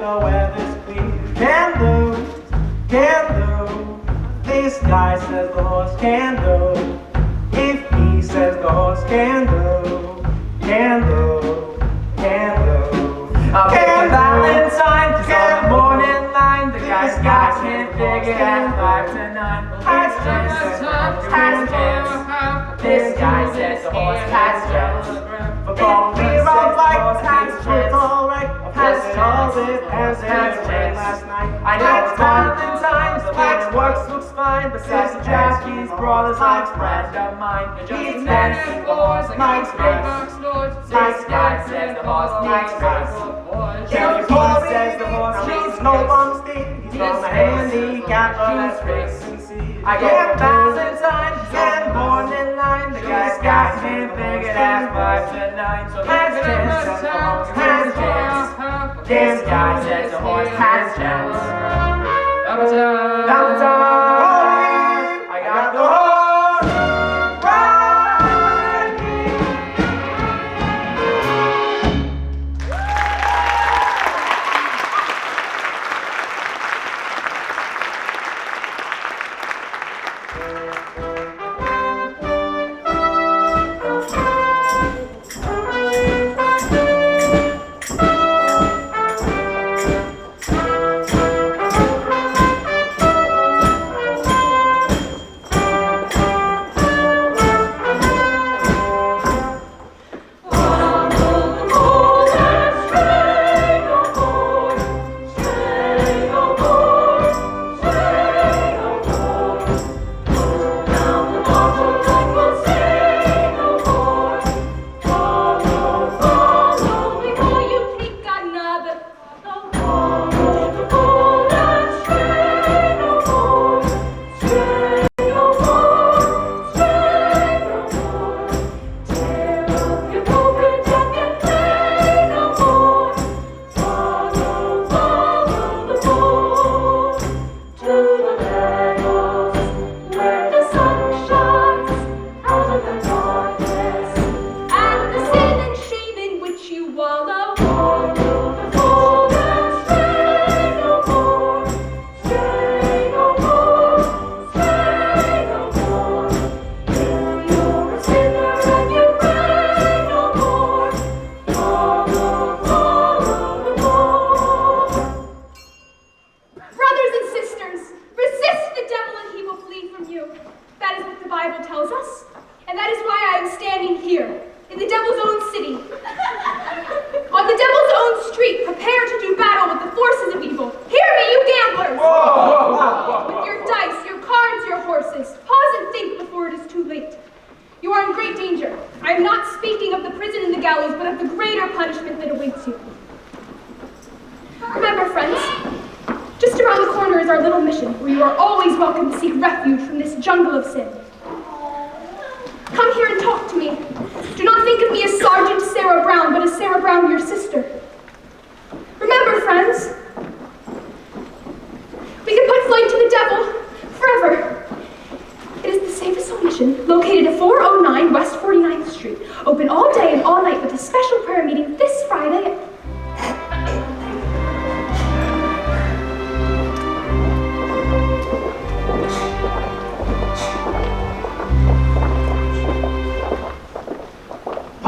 the weather's clear. Can do, can do. This guy says the horse can do. If he says the horse can do, can do, can do. I'll pick a Valentine, 'cause on the morning line, the guy can't figure at 5 to 9. Has chance, has chance. This guy says the horse has chance. Football, we run like has football, right? Has called it as last night. I know it's Valentine's, the patchworks looks fine, but says Jackie's brother's life's friend of mine. He's fancy wars, likes space. This guy says the horse needs space. If he says the horse needs no bum steam, he's from a handicap of that race. I get Valentine's and born in line. The guy's got me figured at 5 to 9. So has chance, has chance. This guy says the horse has chance. Valentine, I got the horse.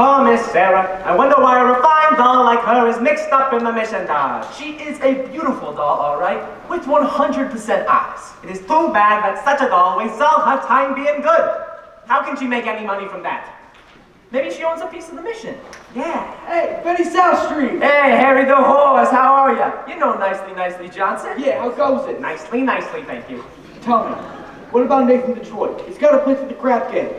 Oh, Miss Sarah, I wonder why a refined doll like her is mixed up in the mission dodge. She is a beautiful doll, all right, with 100% eyes. It is too bad that such a doll wastes all her time being good. How can she make any money from that? Maybe she owns a piece of the mission. Yeah. Hey, Betty South Street. Hey, Harry the Horse, how are ya? You know Nicely Johnson. Yeah, how goes it? Nicely, nicely, thank you. Tell me, what about Nathan Detroit? He's got a place for the crap game.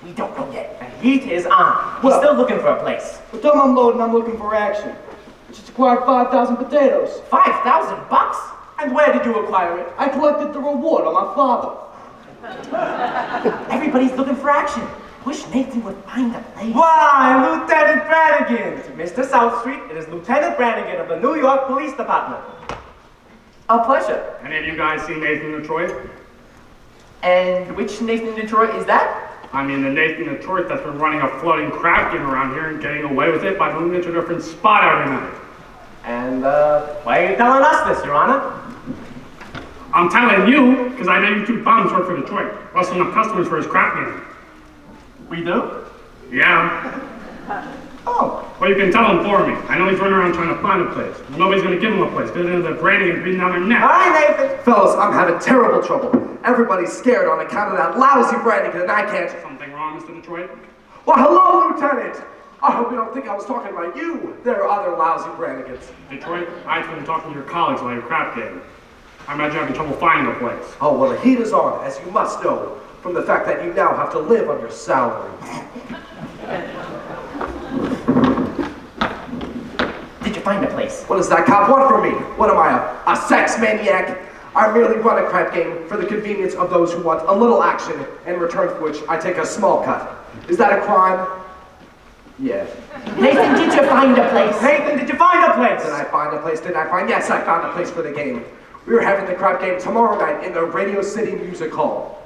We don't know yet. The heat is on. He's still looking for a place. Well, tell him I'm loading, I'm looking for action. I just acquired 5,000 potatoes. 5,000 bucks? And where did you acquire it? I collected the reward on my father. Everybody's looking for action. Wish Nathan would find a place. Why, Lieutenant Brannigan! Mr. South Street, it is Lieutenant Brannigan of the New York Police Department. A pleasure. Any of you guys seen Nathan Detroit? And which Nathan Detroit is that? I mean the Nathan Detroit that's been running a floating crap game around here and getting away with it by moving into a different spot every night. And why are you telling us this, Your Honor? I'm telling you because I know you two bums work for Detroit. Rustle enough customers for his crap game. We do? Yeah. Oh. Well, you can tell him for me. I know he's running around trying to find a place. Nobody's going to give him a place because they're branding and breathing down their neck. All right, Nathan. Fellas, I'm having terrible trouble. Everybody's scared on account of that lousy branding, and I can't. Something wrong, Mr. Detroit? Well, hello, Lieutenant. I hope you don't think I was talking about you. There are other lousy Brannigans. Detroit, I told you talking to your colleagues about your crap game. I imagine you're having trouble finding a place. Oh, well, the heat is on, as you must know, from the fact that you now have to live on your salary. Did you find a place? What does that cop want from me? What am I, a sex maniac? I merely run a crap game for the convenience of those who want a little action, in return for which I take a small cut. Is that a crime? Yeah. Nathan, did you find a place? Nathan, did you find a place? Did I find a place? Did I find? Yes, I found a place for the game. We were having the crap game tomorrow night in the Radio City Music Hall.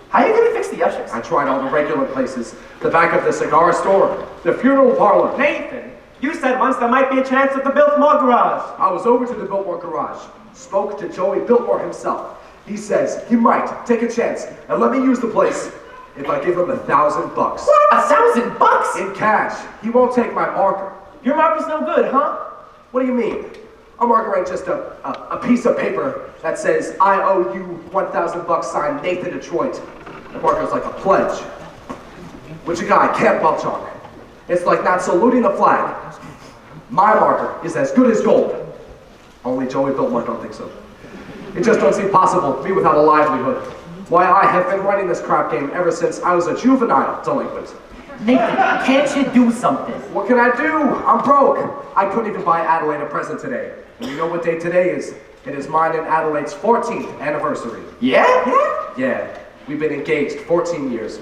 How are you gonna fix the ushers? I tried all the regular places. The back of the cigar store, the funeral parlor. Nathan, you said once there might be a chance at the Biltmore Garage. I was over to the Biltmore Garage, spoke to Joey Biltmore himself. He says he might take a chance and let me use the place if I give him $1,000. What? $1,000? In cash. He won't take my marker. Your marker's no good, huh? What do you mean? A marker ain't just a piece of paper that says, I owe you $1,000 signed Nathan Detroit. The marker's like a pledge, which a guy can't belch on. It's like not saluting the flag. My marker is as good as gold. Only Joey Biltmore don't think so. It just don't seem possible, me without a livelihood. Why, I have been running this crap game ever since I was a juvenile delinquent. Nathan, can't you do something? What can I do? I'm broke. I couldn't even buy Adelaide a present today. And you know what day today is? It is mine and Adelaide's 14th anniversary. Yeah? Yeah, we've been engaged 14 years.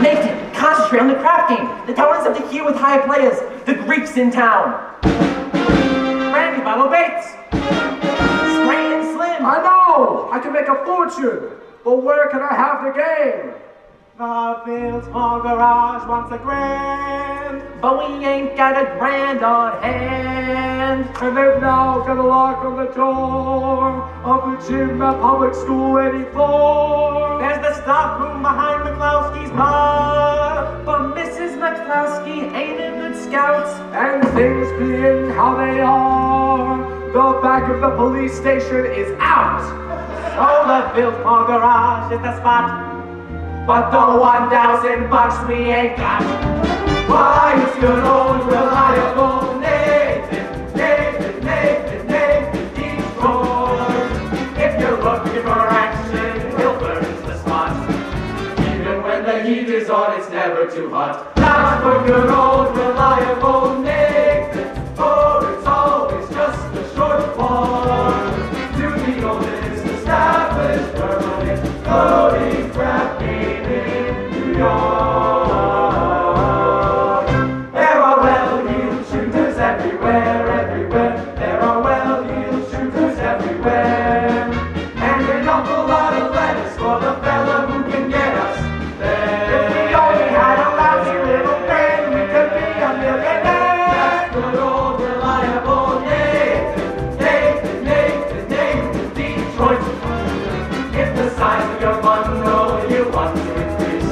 Nathan, concentrate on the crap game. The town is empty here with high players. The Greeks in town. Randy Bottle Bates. Scranton Slim. I know! I can make a fortune! But where can I have the game? The Biltmore Garage wants a grand. But we ain't got a grand on hand. And they've now got a lock on the door of the gym at Public School 84. There's the stock room behind McCloskey's bar. But Mrs. McCloskey ain't a good scout. And things being how they are, the back of the police station is out. So the Biltmore Garage is the spot. But the $1,000 we ain't got. Why, it's good old reliable Nathan, Nathan, Nathan, Nathan Detroit. If you're looking for action, he'll burn the spot. Even when the heat is on, it's never too hot. That's for good old reliable Nathan, for it's always just a short walk to the oldest established permanent loading crap game in New York. There are well-heeled shooters everywhere, everywhere. There are well-heeled shooters everywhere. And an awful lot of lettuce for the fella who can get us there. If we only had a lousy little brain, we could be a millionaire. That's good old reliable Nathan, Nathan, Nathan, Nathan Detroit. If the size of your bundle you want to increase,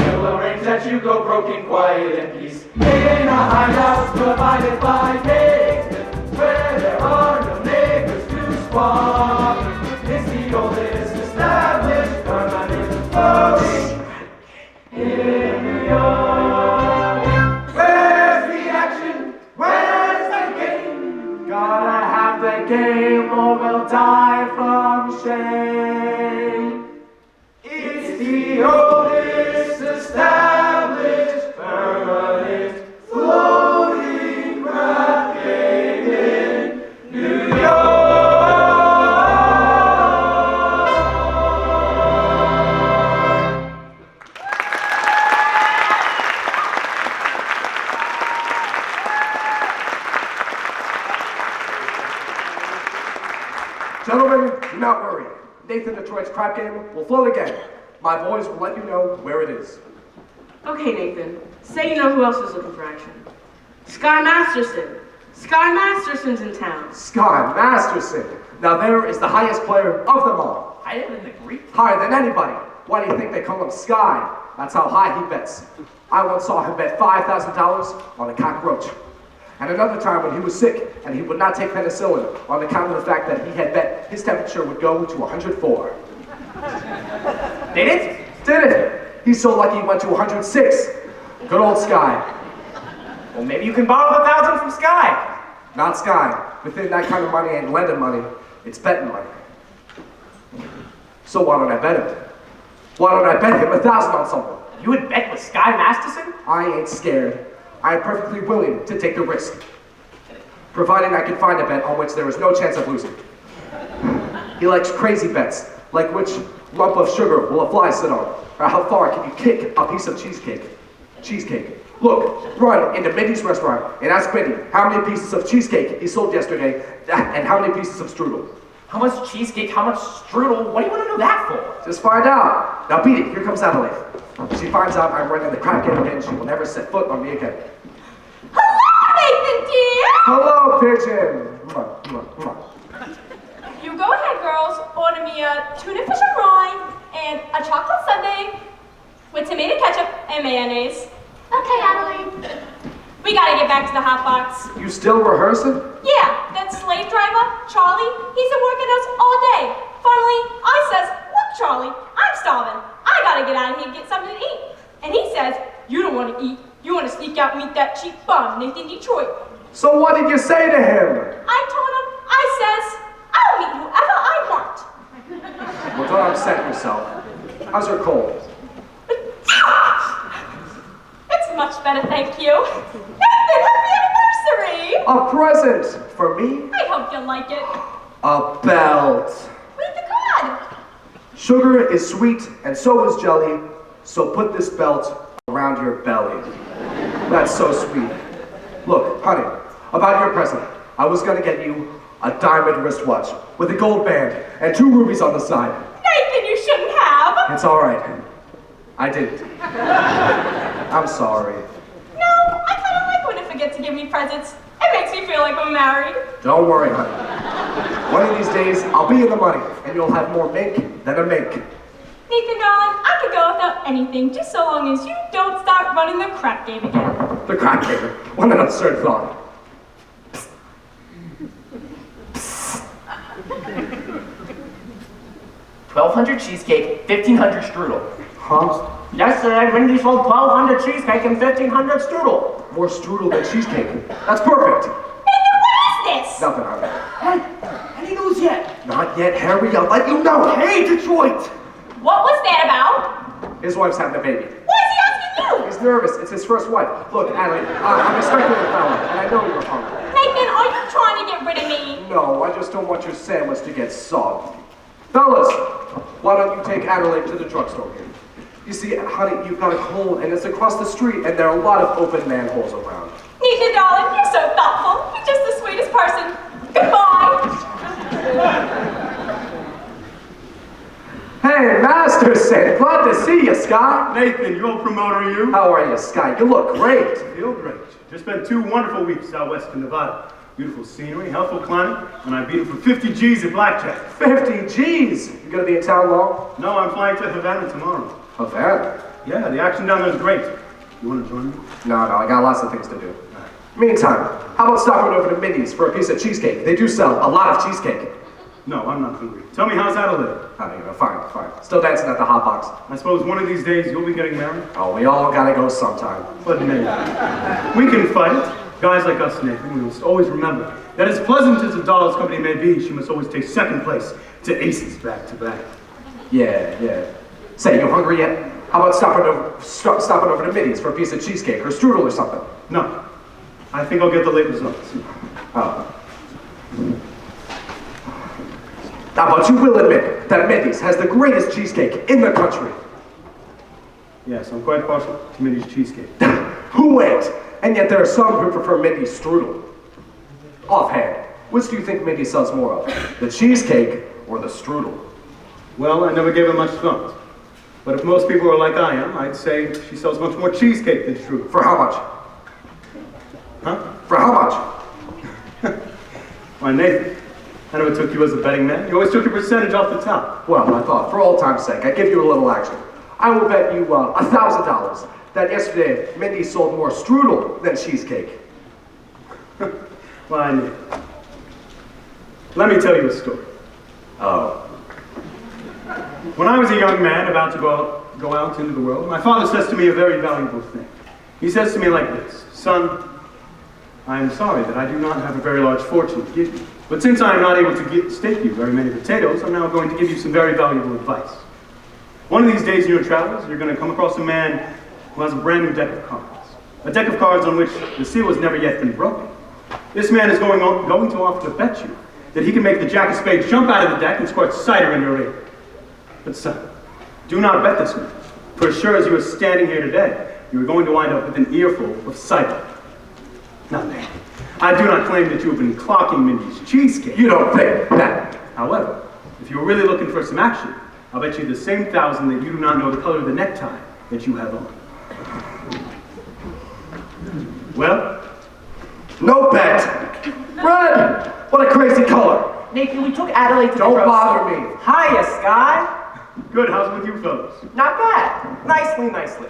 we'll arrange that you go broke in quiet and peace. In a hideout provided by Nathan, where there are no neighbors to squawk. It's the oldest established permanent loading in New York. Where's the action? Where's the game? Gotta have the game or we'll die from shame. It's the oldest established permanent floating crap game in New York. Gentlemen, do not worry. Nathan Detroit's crap game will float again. My boys will let you know where it is. Okay, Nathan. Say you know who else is looking for action. Sky Masterson. Sky Masterson's in town. Sky Masterson. Now there is the highest player of them all. Higher than the Greek? Higher than anybody. Why do you think they call him Sky? That's how high he bets. I once saw him bet $5,000 on a cockroach. And another time when he was sick and he would not take penicillin on account of the fact that he had bet his temperature would go to 104. Did it? Did it? He's so lucky he went to 106. Good old Sky. Well, maybe you can borrow the 1,000 from Sky. Not Sky. Within that kind of money ain't lending money. It's betting money. So why don't I bet him? Why don't I bet him 1,000 on something? You would bet with Sky Masterson? I ain't scared. I am perfectly willing to take the risk, providing I can find a bet on which there is no chance of losing. He likes crazy bets, like which lump of sugar will a fly sit on, or how far can you kick a piece of cheesecake. Cheesecake. Look, run into Mindy's restaurant and ask Mindy how many pieces of cheesecake he sold yesterday and how many pieces of strudel. How much cheesecake, how much strudel? What do you want to know that for? Just find out. Now beat it, here comes Adelaide. If she finds out I'm running the crap game again, she will never set foot on me again. Hello, Nathan dear! Hello, pigeon! Mwah, mwah, mwah. You go ahead, girls. Order me a tuna fish and rind and a chocolate sundae with tomato ketchup and mayonnaise. Okay, Adelaide. We gotta get back to the hot box. You still rehearsing? Yeah, that slave driver, Charlie, he's been working us all day. Finally, I says, look, Charlie, I'm starving. I gotta get out of here and get something to eat. And he says, you don't want to eat. You want to sneak out and meet that cheap bum, Nathan Detroit. So what did you say to him? I told him, I says, I'll meet whoever I want. Well, don't upset yourself. How's your cold? It's much better, thank you. Nathan, happy anniversary! A present for me? I hope you like it. A belt. Read the card. Sugar is sweet and so is jelly, so put this belt around your belly. That's so sweet. Look, honey, about your present, I was gonna get you a diamond wristwatch with a gold band and 2 rubies on the side. Nathan, you shouldn't have. It's all right. I didn't. I'm sorry. No, I kind of like when you forget to give me presents. It makes me feel like I'm married. Don't worry, honey. One of these days, I'll be in the money, and you'll have more mink than a mink. Nathan, darling, I could go without anything just so long as you don't start running the crap game again. The crack paper. What an absurd thought. 1,200 cheesecake, 1,500 strudel. Huh? Yesterday, Wendy sold 1,200 cheesecake and 1,500 strudel. More strudel than cheesecake. That's perfect. Nathan, what is this? Nothing, honey. Hey, any news yet? Not yet, Harry. I'll let you know. Hey, Detroit! What was that about? His wife's having a baby. Why is he asking you? He's nervous. It's his first wife. Look, Adelaide, I'm expecting a fella, and I know you're hungry. Nathan, are you trying to get rid of me? No, I just don't want your sandwich to get soggy. Fellas, why don't you take Adelaide to the drugstore here? You see, honey, you've got a cold, and it's across the street, and there are a lot of open manholes around. Nathan, darling, you're so thoughtful. You're just the sweetest person. Goodbye. Hey, Masterson, glad to see you, Sky. Nathan, your promoter, you? How are you, Sky? You look great. Feel great. Just spent 2 wonderful weeks out west in Nevada. Beautiful scenery, healthful climate, and I beat him for 50 G's at blackjack. 50 G's. You gonna be in town long? No, I'm flying to Havana tomorrow. Havana? Yeah, the action down there is great. You want to join me? No, I got lots of things to do. Meantime, how about stopping over to Mindy's for a piece of cheesecake? They do sell a lot of cheesecake. No, I'm not hungry. Tell me, how's Adelaide? Fine. Still dancing at the hot box. I suppose one of these days you'll be getting married? Oh, we all gotta go sometime. But Nathan, we can fight it. Guys like us, Nathan, we must always remember that as pleasant as a doll's company may be, she must always take second place to aces back to back. Yeah. Say, you hungry yet? How about stopping over to Mindy's for a piece of cheesecake or strudel or something? No, I think I'll get the late results. Oh. Now, but you will admit that Mindy's has the greatest cheesecake in the country. Yes, I'm quite partial to Mindy's cheesecake. Who ain't? And yet there are some who prefer Mindy's strudel. Offhand, which do you think Mindy sells more of? The cheesecake or the strudel? Well, I never gave it much thought. But if most people are like I am, I'd say she sells much more cheesecake than strudel. For how much? Huh? For how much? Why, Nathan, I never took you as a betting man. You always took your percentage off the top. Well, I thought, for old time's sake, I'd give you a little action. I will bet you $1,000 that yesterday Mindy sold more strudel than cheesecake. Why, Nathan, let me tell you a story. Oh. When I was a young man about to go out into the world, my father says to me a very valuable thing. He says to me like this: "Son, I am sorry that I do not have a very large fortune to give you. But since I am not able to stake you very many potatoes, I'm now going to give you some very valuable advice. One of these days in your travels, you're going to come across a man who has a brand new deck of cards. A deck of cards on which the seal has never yet been broken. This man is going to offer to bet you that he can make the jack of spades jump out of the deck and squirt cider in your ear. But son, do not bet this man, for as sure as you are standing here today, you are going to wind up with an earful of cider. Now, man, I do not claim that you have been clocking Mindy's cheesecake. You don't think that? However, if you are really looking for some action, I'll bet you the same 1,000 that you do not know the color of the necktie that you have on." Well, No bet. Red! What a crazy color. Nathan, we took Adelaide to the Don't drugstore. bother me. Hiya, Sky. good. How's it with you fellas? Not bad. Nicely.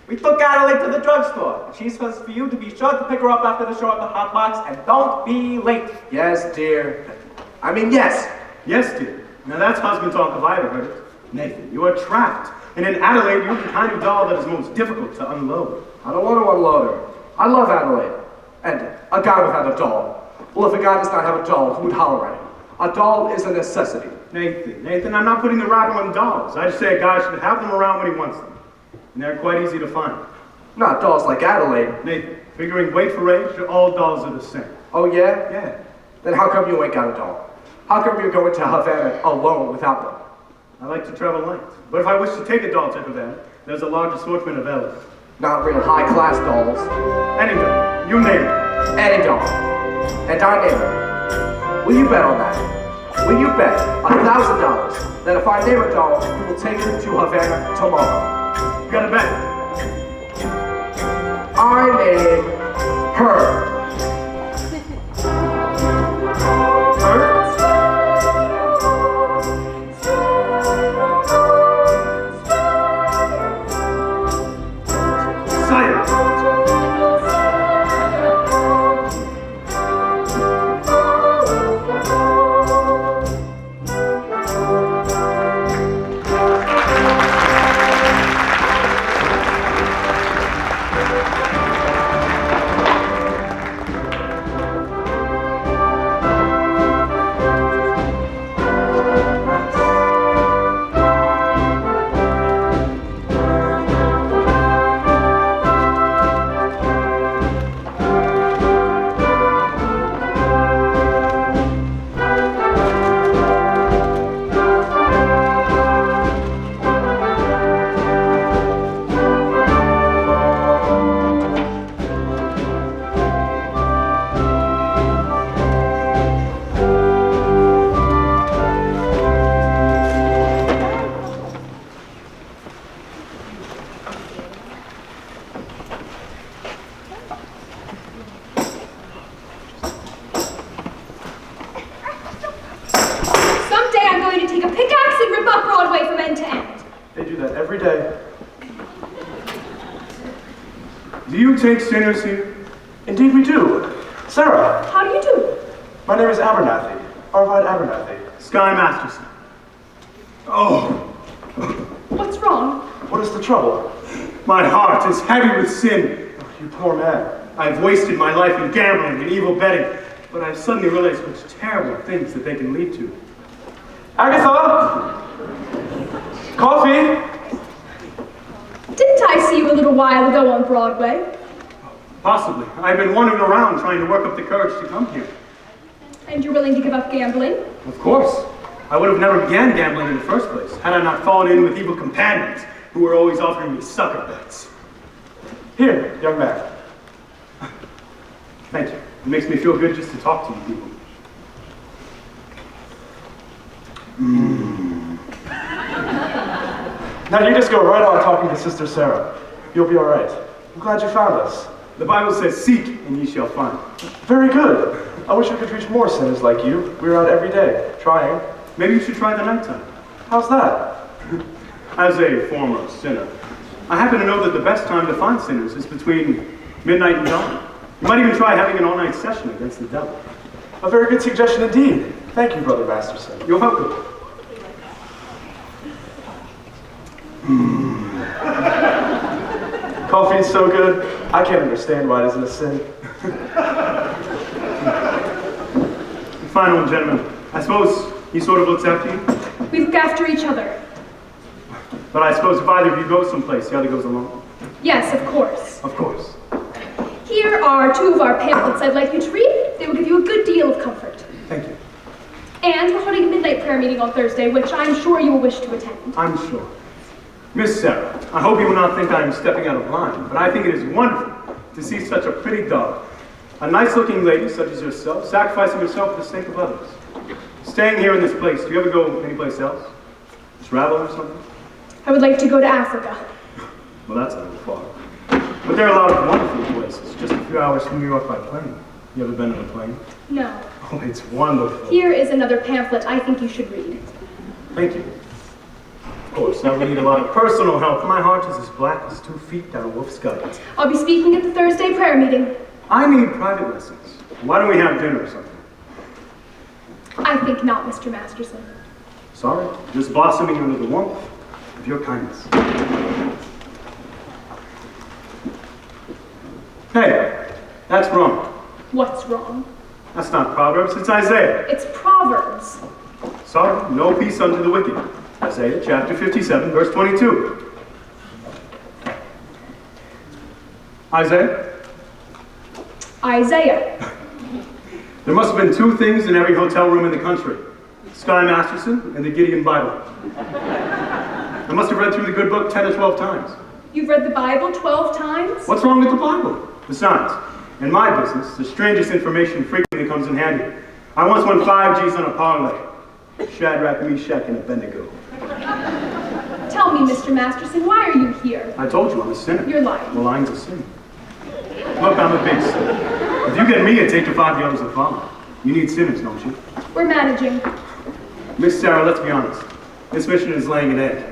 We took Adelaide to the drugstore. She says for you to be sure to pick her up after the show at the Hot Box and don't be late. Yes, dear. I mean, yes. Yes, dear. Now that's husband talk if I ever heard it. Nathan, you are trapped. And in Adelaide, you're the kind of doll that is most difficult to unload. I don't want to unload her. I love Adelaide. And a guy without a doll. Well, if a guy does not have a doll, who would holler at him? A doll is a necessity. Nathan, I'm not putting the rap on dolls. I just say a guy should have them around when he wants them. And they're quite easy to find. Not dolls like Adelaide. Nathan, figuring weight for age, all dolls are the same. Oh, yeah? Yeah. Then how come you ain't got a doll? How come you're going to Havana alone without one? I like to travel light. But if I wish to take a doll to Havana, there's a large assortment available. Not real high-class dolls. Any doll, you name it. Any doll. And I name it. Will you bet on that? Will you bet $1,000 that if I name a doll, you will take her to Havana tomorrow? You gotta bet. I name her. Cider. Someday I'm going to take a pickaxe and rip up Broadway from end to end. They do that every day. Do you take sinners here? Indeed we do. Sarah, How do you do? my name is Abernathy. Arvide Abernathy. Sky Masterson. Oh, What's wrong? What is the trouble? my heart is heavy with sin. You poor man. I've wasted my life in gambling and evil betting, but I've suddenly realized which terrible things that they can lead to. Agatha! Coffee! Didn't I see you a little while ago on Broadway? Possibly. I've been wandering around trying to work up the courage to come here. And you're willing to give up gambling? Of course. I would have never began gambling in the first place had I not fallen in with evil companions who were always offering me sucker bets. Here, young man. Thank you. It makes me feel good just to talk to you people. Now you just go right on talking to Sister Sarah. You'll be all right. I'm glad you found us. The Bible says, seek and ye shall find. Very good. I wish I could reach more sinners like you. We're out every day, trying. Maybe you should try the nighttime. How's that? As a former sinner, I happen to know that the best time to find sinners is between midnight and dawn. You might even try having an all-night session against the devil. A very good suggestion indeed. Thank you, Brother Masterson. You're welcome. Coffee is so good, I can't understand why it isn't a sin. Fine, old gentleman. I suppose he sort of looks after you? We look after each other. But I suppose if either of you goes someplace, the other goes along? Yes, of course. Of course. Here are 2 of our pamphlets I'd like you to read. They will give you a good deal of comfort. Thank you. And we're holding a midnight prayer meeting on Thursday, which I'm sure you will wish to attend. I'm sure. Miss Sarah, I hope you will not think I am stepping out of line, but I think it is wonderful to see such a pretty dog. A nice-looking lady such as yourself, sacrificing herself for the sake of others. Staying here in this place, do you ever go anyplace else? Travel or something? I would like to go to Africa. Well, that's a little far. But there are a lot of wonderful places, just a few hours from New York by plane. You ever been on a plane? No. Oh, it's wonderful. Here is another pamphlet I think you should read. Thank you. Of course, I will need a lot of personal help. My heart is as black as 2 feet down a wolf's gut. I'll be speaking at the Thursday prayer meeting. I need private lessons. Why don't we have dinner or something? I think not, Mr. Masterson. Sorry, just blossoming under the warmth of your kindness. Hey, that's wrong. What's wrong? That's not Proverbs, it's Isaiah. It's Proverbs. Sorry, no peace unto the wicked. Isaiah chapter 57, verse 22. Isaiah? Isaiah. There must have been 2 things in every hotel room in the country. Sky Masterson and the Gideon Bible. I must have read through the good book 10 or 12 times. You've read the Bible 12 times? What's wrong with the Bible? Besides, in my business, the strangest information frequently comes in handy. I once won 5 G's on a parlay. Shadrach, Meshach, and Abednego. Tell me, Mr. Masterson, why are you here? I told you I'm a sinner. You're lying. Well, lying's a sin. Look, I'm a big sinner. If you get me, it take to 5 the others that follow. You need sinners, don't you? We're managing. Miss Sarah, let's be honest. This mission is laying an egg.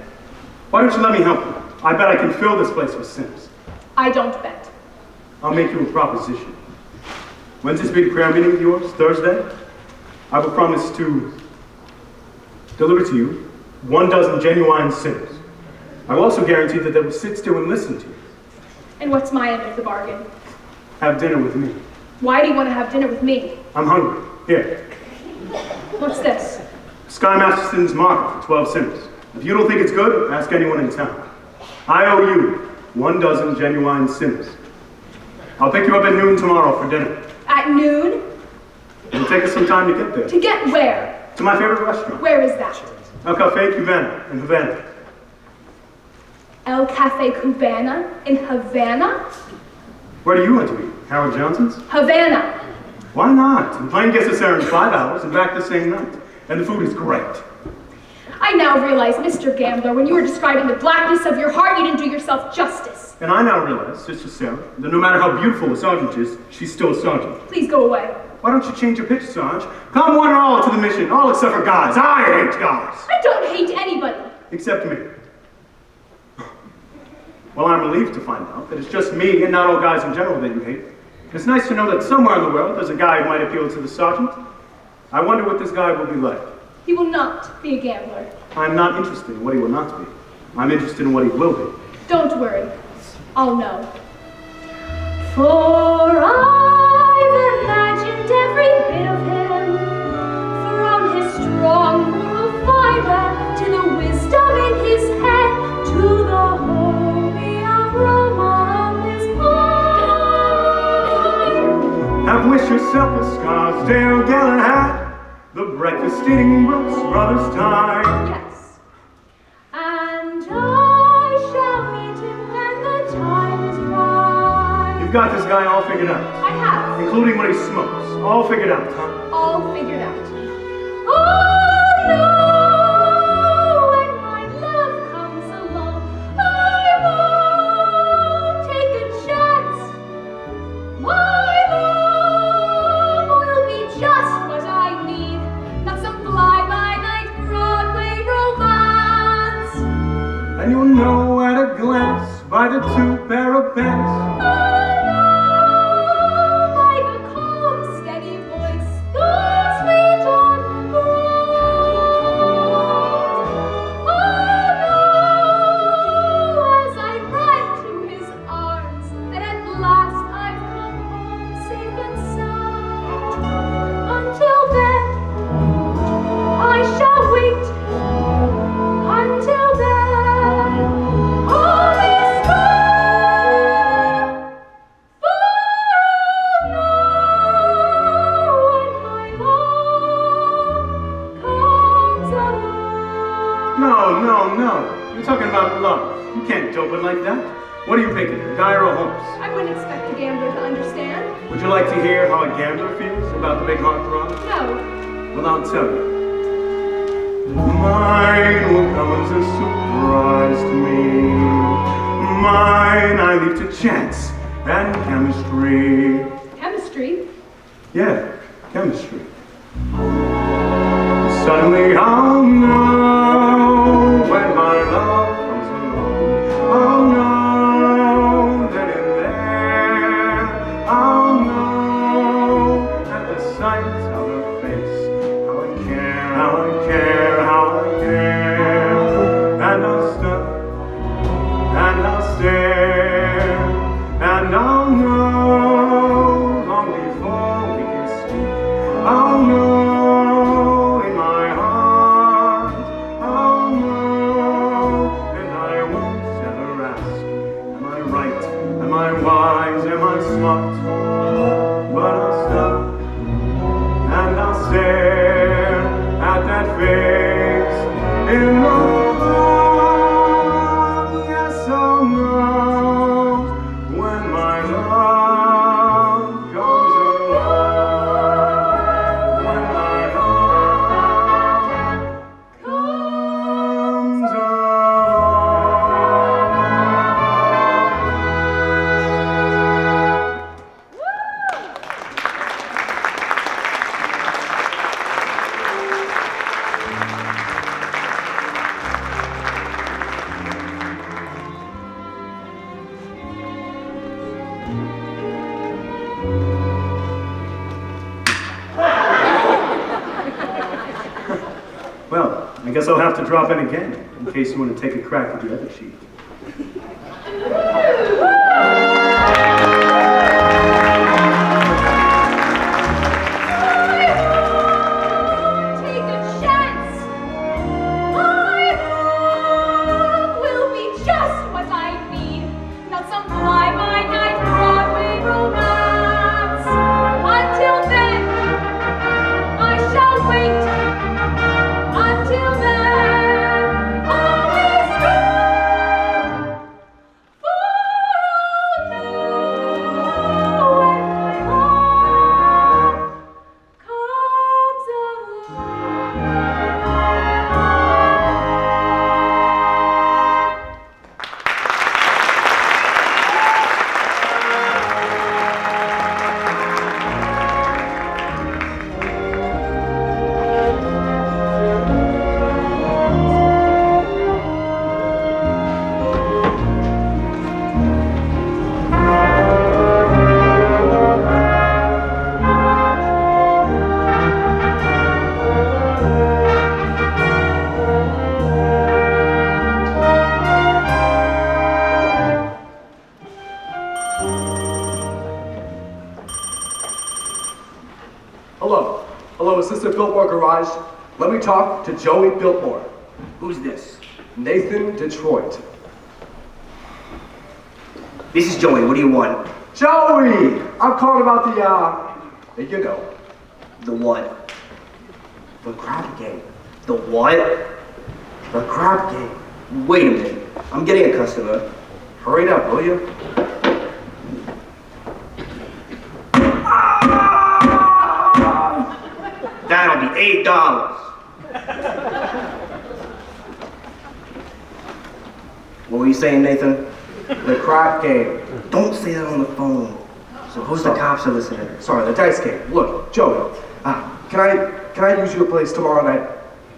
Why don't you let me help you? I bet I can fill this place with sinners. I don't bet. I'll make you a proposition. When's this big prayer meeting of yours? Thursday? I will promise to deliver to you 12 genuine sinners. I will also guarantee that they will sit still and listen to you. And what's my end of the bargain? Have dinner with me. Why do you want to have dinner with me? I'm hungry. Here. What's this? Sky Masterson's market for 12 sinners. If you don't think it's good, ask anyone in town. I owe you 12 genuine sinners. I'll pick you up at noon tomorrow for dinner. At noon? It'll take us some time to get there. To get where? To my favorite restaurant. Where is that? El Cafe Cubana in Havana. El Cafe Cubana in Havana? Where do you want to eat? Howard Johnson's? Havana. Why not? The plane gets us there in 5 hours and back the same night. And the food is great. I now realize, Mr. Gambler, when you were describing the blackness of your heart, you didn't do yourself justice. And I now realize, Sister Sarah, that no matter how beautiful a sergeant is, she's still a sergeant. Please go away. Why don't you change your pitch, Sarge? Come one and all to the mission, all except for guys. I hate guys. I don't hate anybody. Except me. Well, I'm relieved to find out that it's just me and not all guys in general that you hate. It's nice to know that somewhere in the world there's a guy who might appeal to the sergeant. I wonder what this guy will be like. He will not be a gambler. I'm not interested in what he will not be. I'm interested in what he will be. Don't worry. I'll know. For I've imagined every bit of him, from his strong moral fiber to the wisdom in his head, to the holy aroma of his mind. Have wished yourself a Scarsdale gallant hat, the breakfast eating Brooks Brothers tie. Yes. And I shall meet him when the time is right. You've got this guy all figured out. I have. Including when he smokes. All figured out, huh? All figured out. Oh no! When my love comes along, I won't take a chance. a two-pair of pants. Like a calm, steady voice, those feet on the ground. Oh no, as I run to his arms, that at last I've come home safe and sound. Until then, I shall wait. Until then, all is gone. For now, when my love comes along. No. You're talking about love. You can't dope it like that. What are you picking, a guy or a horse? I wouldn't expect a gambler to understand. Would you like to hear how a gambler feels about the big heartthrob? No. Well, I'll tell you. Mine will come as a surprise to me. Mine I leave to chance and chemistry. Chemistry? Yeah, chemistry. Suddenly I'll know when my love comes along. I'll know that in there. I'll know at the sight of her face how I care, how I care, how I care. And I'll stop and I'll stare and I'll know long before we can speak. I'll know in my heart. I'll know, and I won't ever ask. Am I right? Am I wise? Am I smart? But I'll stop and I'll stare at that face in the heart. Yes, I'll know when my love comes along. When my love comes along. Well, I guess I'll have to drop in again in case you want to take a crack at the other sheet. Take a chance. My love will be just what I need. Not some fly-by-night Broadway romance. Until then, I shall wait. Until then, all is good. For now, when my love comes along. Hello, is this the Biltmore Garage? Let me talk to Joey Biltmore. Who's this? Nathan Detroit. This is Joey. What do you want? Joey! I'm calling about the The what? The crap game. The what? The crap game. Wait a minute. I'm getting a customer. hurry up, will you? That'll be $8. What were you saying, Nathan? The crap game. Don't say that on the phone. Suppose the cops are listening. Sorry, the dice game. Look, Joey, can I use your place tomorrow night?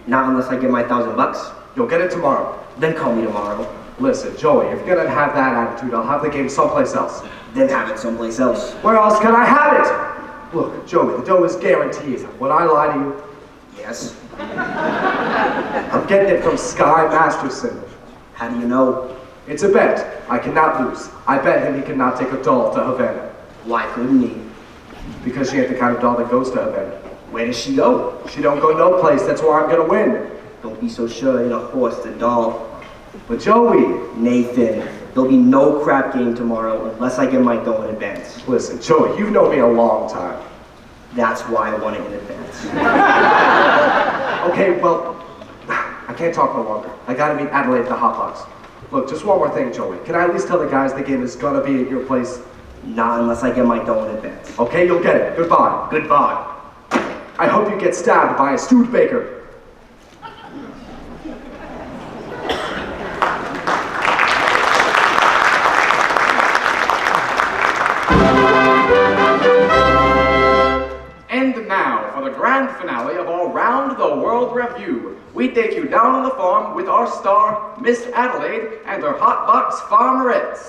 Not unless I get my $1,000. You'll get it tomorrow. Then call me tomorrow. Listen, Joey, if you're gonna have that attitude, I'll have the game someplace else. Then have it someplace else. Where else can I have it? Look, Joey, the dough is guaranteed. When I lie to you, Yes? I'm getting it from Sky Masterson. How do you know? It's a bet. I cannot lose. I bet him he cannot take a doll to Havana. Why couldn't he? Because she ain't the kind of doll that goes to Havana. Where does she go? She don't go no place. That's where I'm gonna win. Don't be so sure in a horse, the doll. But Joey, Nathan, there'll be no crap game tomorrow unless I get my dough in advance. listen, Joey, you've known me a long time. That's why I want it in advance. Okay, well, I can't talk no longer. I gotta meet Adelaide at the Hot Box. Look, just one more thing, Joey. Can I at least tell the guys the game is gonna be at your place? Not unless I get my dough in advance. Okay, you'll get it. Goodbye. Goodbye. I hope you get stabbed by a stewed baker. And now, for the grand finale of our Round the World Review, we take you down on the farm with our star, Miss Adelaide, and her Hot Box Farmerettes.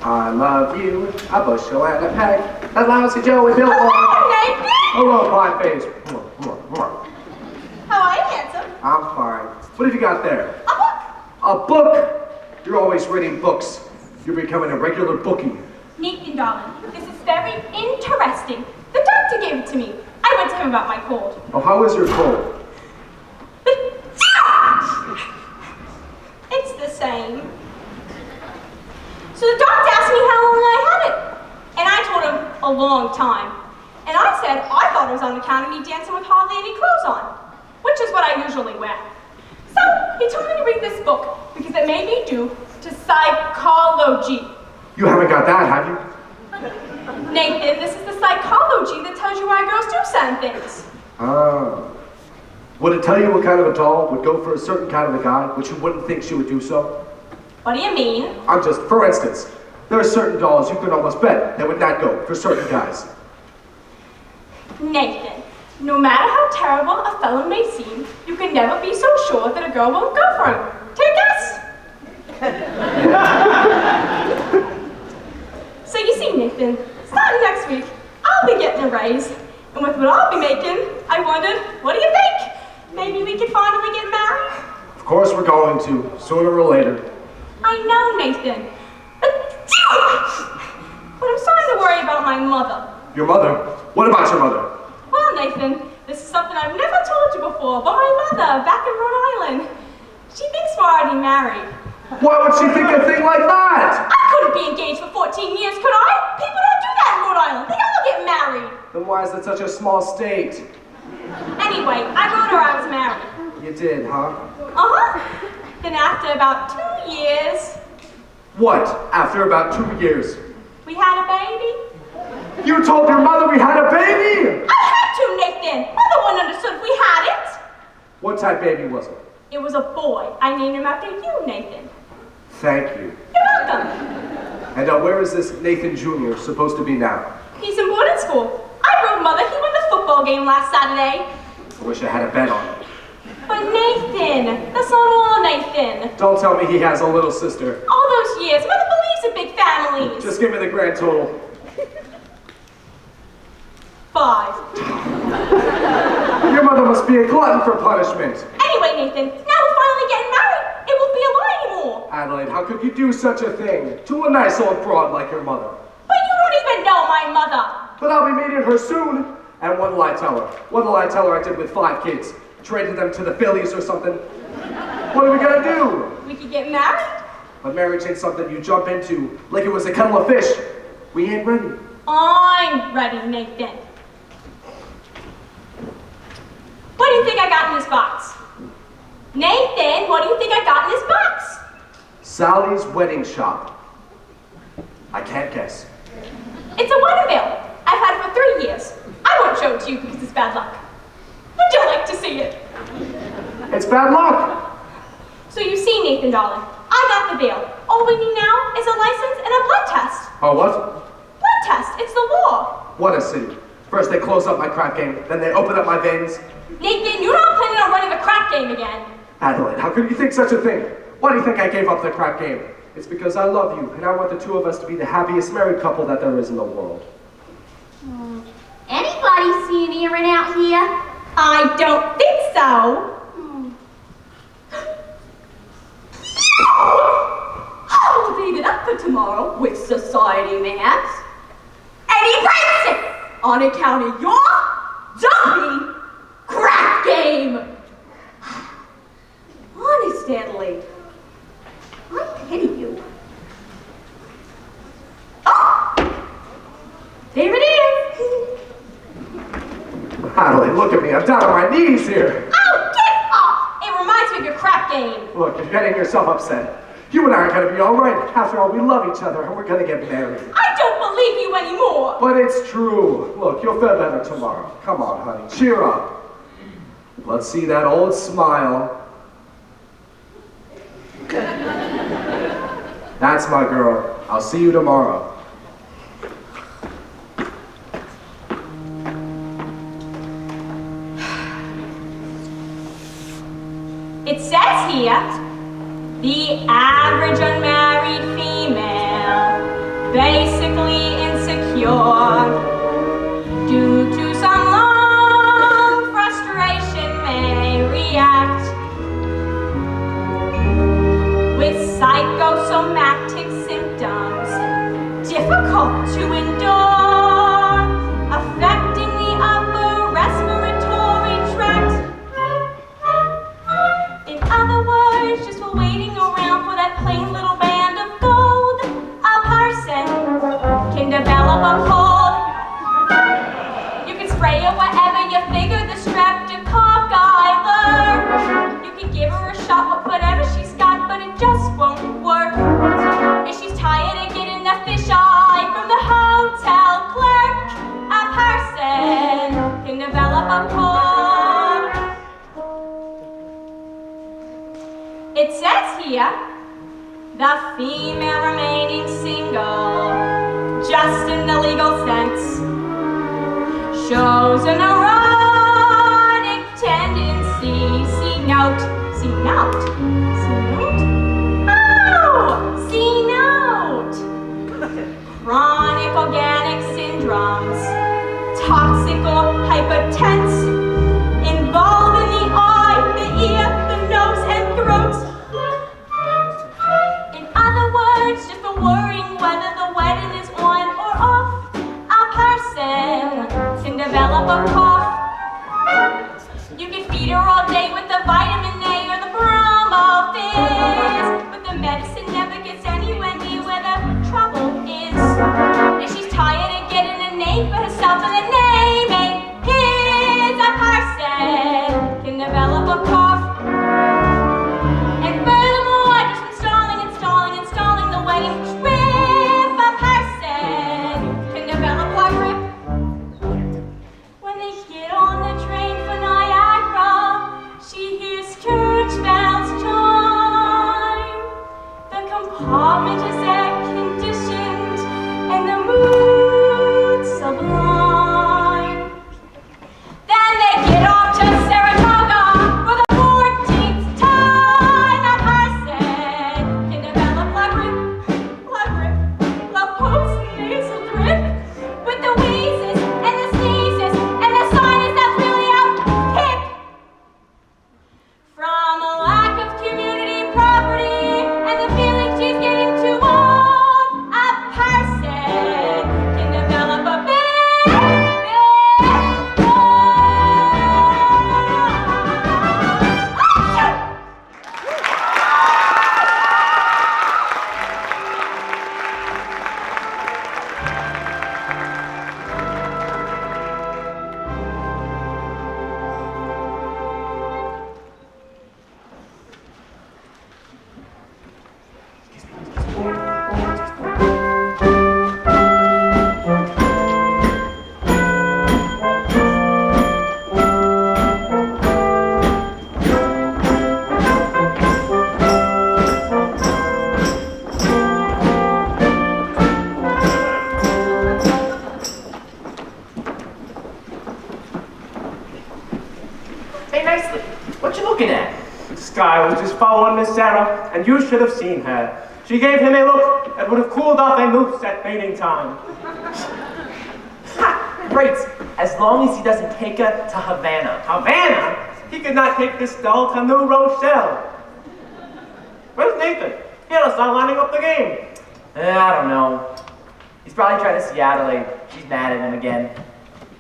I love you, a bushel and a peck, that lousy Joey built one. Nathan! Hello, pie face. How are you, handsome? I'm fine. What have you got there? A book. A book? You're always reading books. You're becoming a regular bookie. Nathan, darling, this is very interesting. The doctor gave it to me. I went to him about my cold. Oh, how is your cold? It's the same. So the doctor asked me how long I had it. And I told him a long time. And I said I thought it was on account of me dancing with hardly any clothes on, which is what I usually wear. So he told me to read this book because it made me do to psychology. You haven't got that, have you? Nathan, this is the psychology that tells you why girls do certain things. Ah. Would it tell you what kind of a doll would go for a certain kind of a guy, which you wouldn't think she would do so? What do you mean? For instance, there are certain dolls you could almost bet that would not go for certain guys. Nathan, no matter how terrible a fellow may seem, you can never be so sure that a girl won't go for him. Take a guess. So you see, Nathan, starting next week, I'll be getting a raise. And with what I'll be making, I wondered, what do you think? Maybe we could finally get married? Of course we're going to, sooner or later. I know, Nathan. But I'm starting to worry about my mother. Your mother? What about your mother? Well, Nathan, this is something I've never told you before, but my mother, back in Rhode Island, she thinks we're already married. Why would she think a thing like that? I couldn't be engaged for 14 years, could I? People don't do that in Rhode Island. They all get married. Then why is it such a small state? Anyway, I wrote her I was married. You did, huh? Uh-huh. Then after about 2 years, What? After about 2 years? we had a baby. You told your mother we had a baby! I had to, Nathan. Mother wouldn't understood if we had it. What type baby was it? It was a boy. I named him after you, Nathan. Thank you. You're welcome. And where is this Nathan Jr. supposed to be now? He's in boarding school. I wrote Mother he won the football game last Saturday. I wish I had a bet on it. But Nathan, that's not all, Nathan. Don't tell me he has a little sister. All those years, Mother believes in big families. Just give me the grand total. 5. Your mother must be a glutton for punishment. Anyway, Nathan, now we're finally getting married. It won't be a lie anymore. Adelaide, how could you do such a thing to a nice old broad like your mother? But you don't even know my mother. But I'll be meeting her soon. And what will I tell her? What will I tell her I did with 5 kids? Traded them to the Phillies or something? What are we gonna do? We could get married. But marriage ain't something you jump into like it was a kettle of fish. We ain't ready. I'm ready, Nathan. What do you think I got in this box? Nathan, what do you think I got in this box? Sally's wedding shop. I can't guess. It's a wedding veil. I've had it for 3 years. I won't show it to you because it's bad luck. Would you like to see it? It's bad luck. So you see, Nathan, darling, I got the veil. All we need now is a license and a blood test. Oh, what? Blood test, it's the law. What a city. First they close up my crap game, then they open up my veins. Nathan, you're not planning on running the crap game again. Adelaide, how could you think such a thing? Why do you think I gave up the crap game? It's because I love you, and I want the 2 of us to be the happiest married couple that there is in the world. Anybody see an earring out here? I don't think so. I'll leave it up for tomorrow with society mans. And he breaks it on account of your dumpy crap game. Honest, Adelaide, I pity you. Oh, there it is. Adelaide, look at me. I'm down on my knees here. Oh, get up! It reminds me of your crap game. Look, you're getting yourself upset. You and I are going to be all right. After all, we love each other, and we're going to get married. I don't believe you anymore. But it's true. Look, you'll feel better tomorrow. Come on, honey. Cheer up. Let's see that old smile. That's my girl. I'll see you tomorrow. It says here, the average unmarried female, basically insecure, due to some difficult to endure, affecting the upper respiratory tract. In other words, just for waiting around for that plain little band of gold, a person can develop a cold. You can spray her wherever you figure the streptococcus either. You can give her a shot with whatever she's got, but it just won't work. If she's tired of getting the fisheye from the hotel clerk, a person can develop a cold. It says here, the female remaining single, just in the legal sense, shows an erotic tendency. See note, see note, see note. Oh, see note. Chronic organic syndromes, toxic or hypertense, involving the eye, the ear, the nose, and throat. In other words, just for worrying whether the wedding is on or off, a person can develop a cough. You can feed her all day with the vitamin A or the bromo fizz, but the medicine never gets anywhere near where the trouble is. If she's tired of getting a name for herself and the name ain't his, a person can develop a cough. And furthermore, just installing the wedding trip, a person can develop a grip. When they get on the train for Niagara, she hears church bells chime. The compartment is air-conditioned and the mood sublime. Then they get off to Saratoga for the 14th time. A person can develop la post-nasal drip with the wheezes and the sneezes and the sinus that's really out hip. From a lack of community property and the feeling she's getting too old, a person can develop a big cold. Hey, nicely. What you looking at? This guy was just following Miss Sarah, and you should have seen her. She gave him a look that would have cooled off a moose at mating time. Ha! Great, as long as he doesn't take her to Havana. Havana? He could not take this doll to New Rochelle. Where's Nathan? He ought to start lining up the game. I don't know. He's probably trying to see Adelaide. She's mad at him again.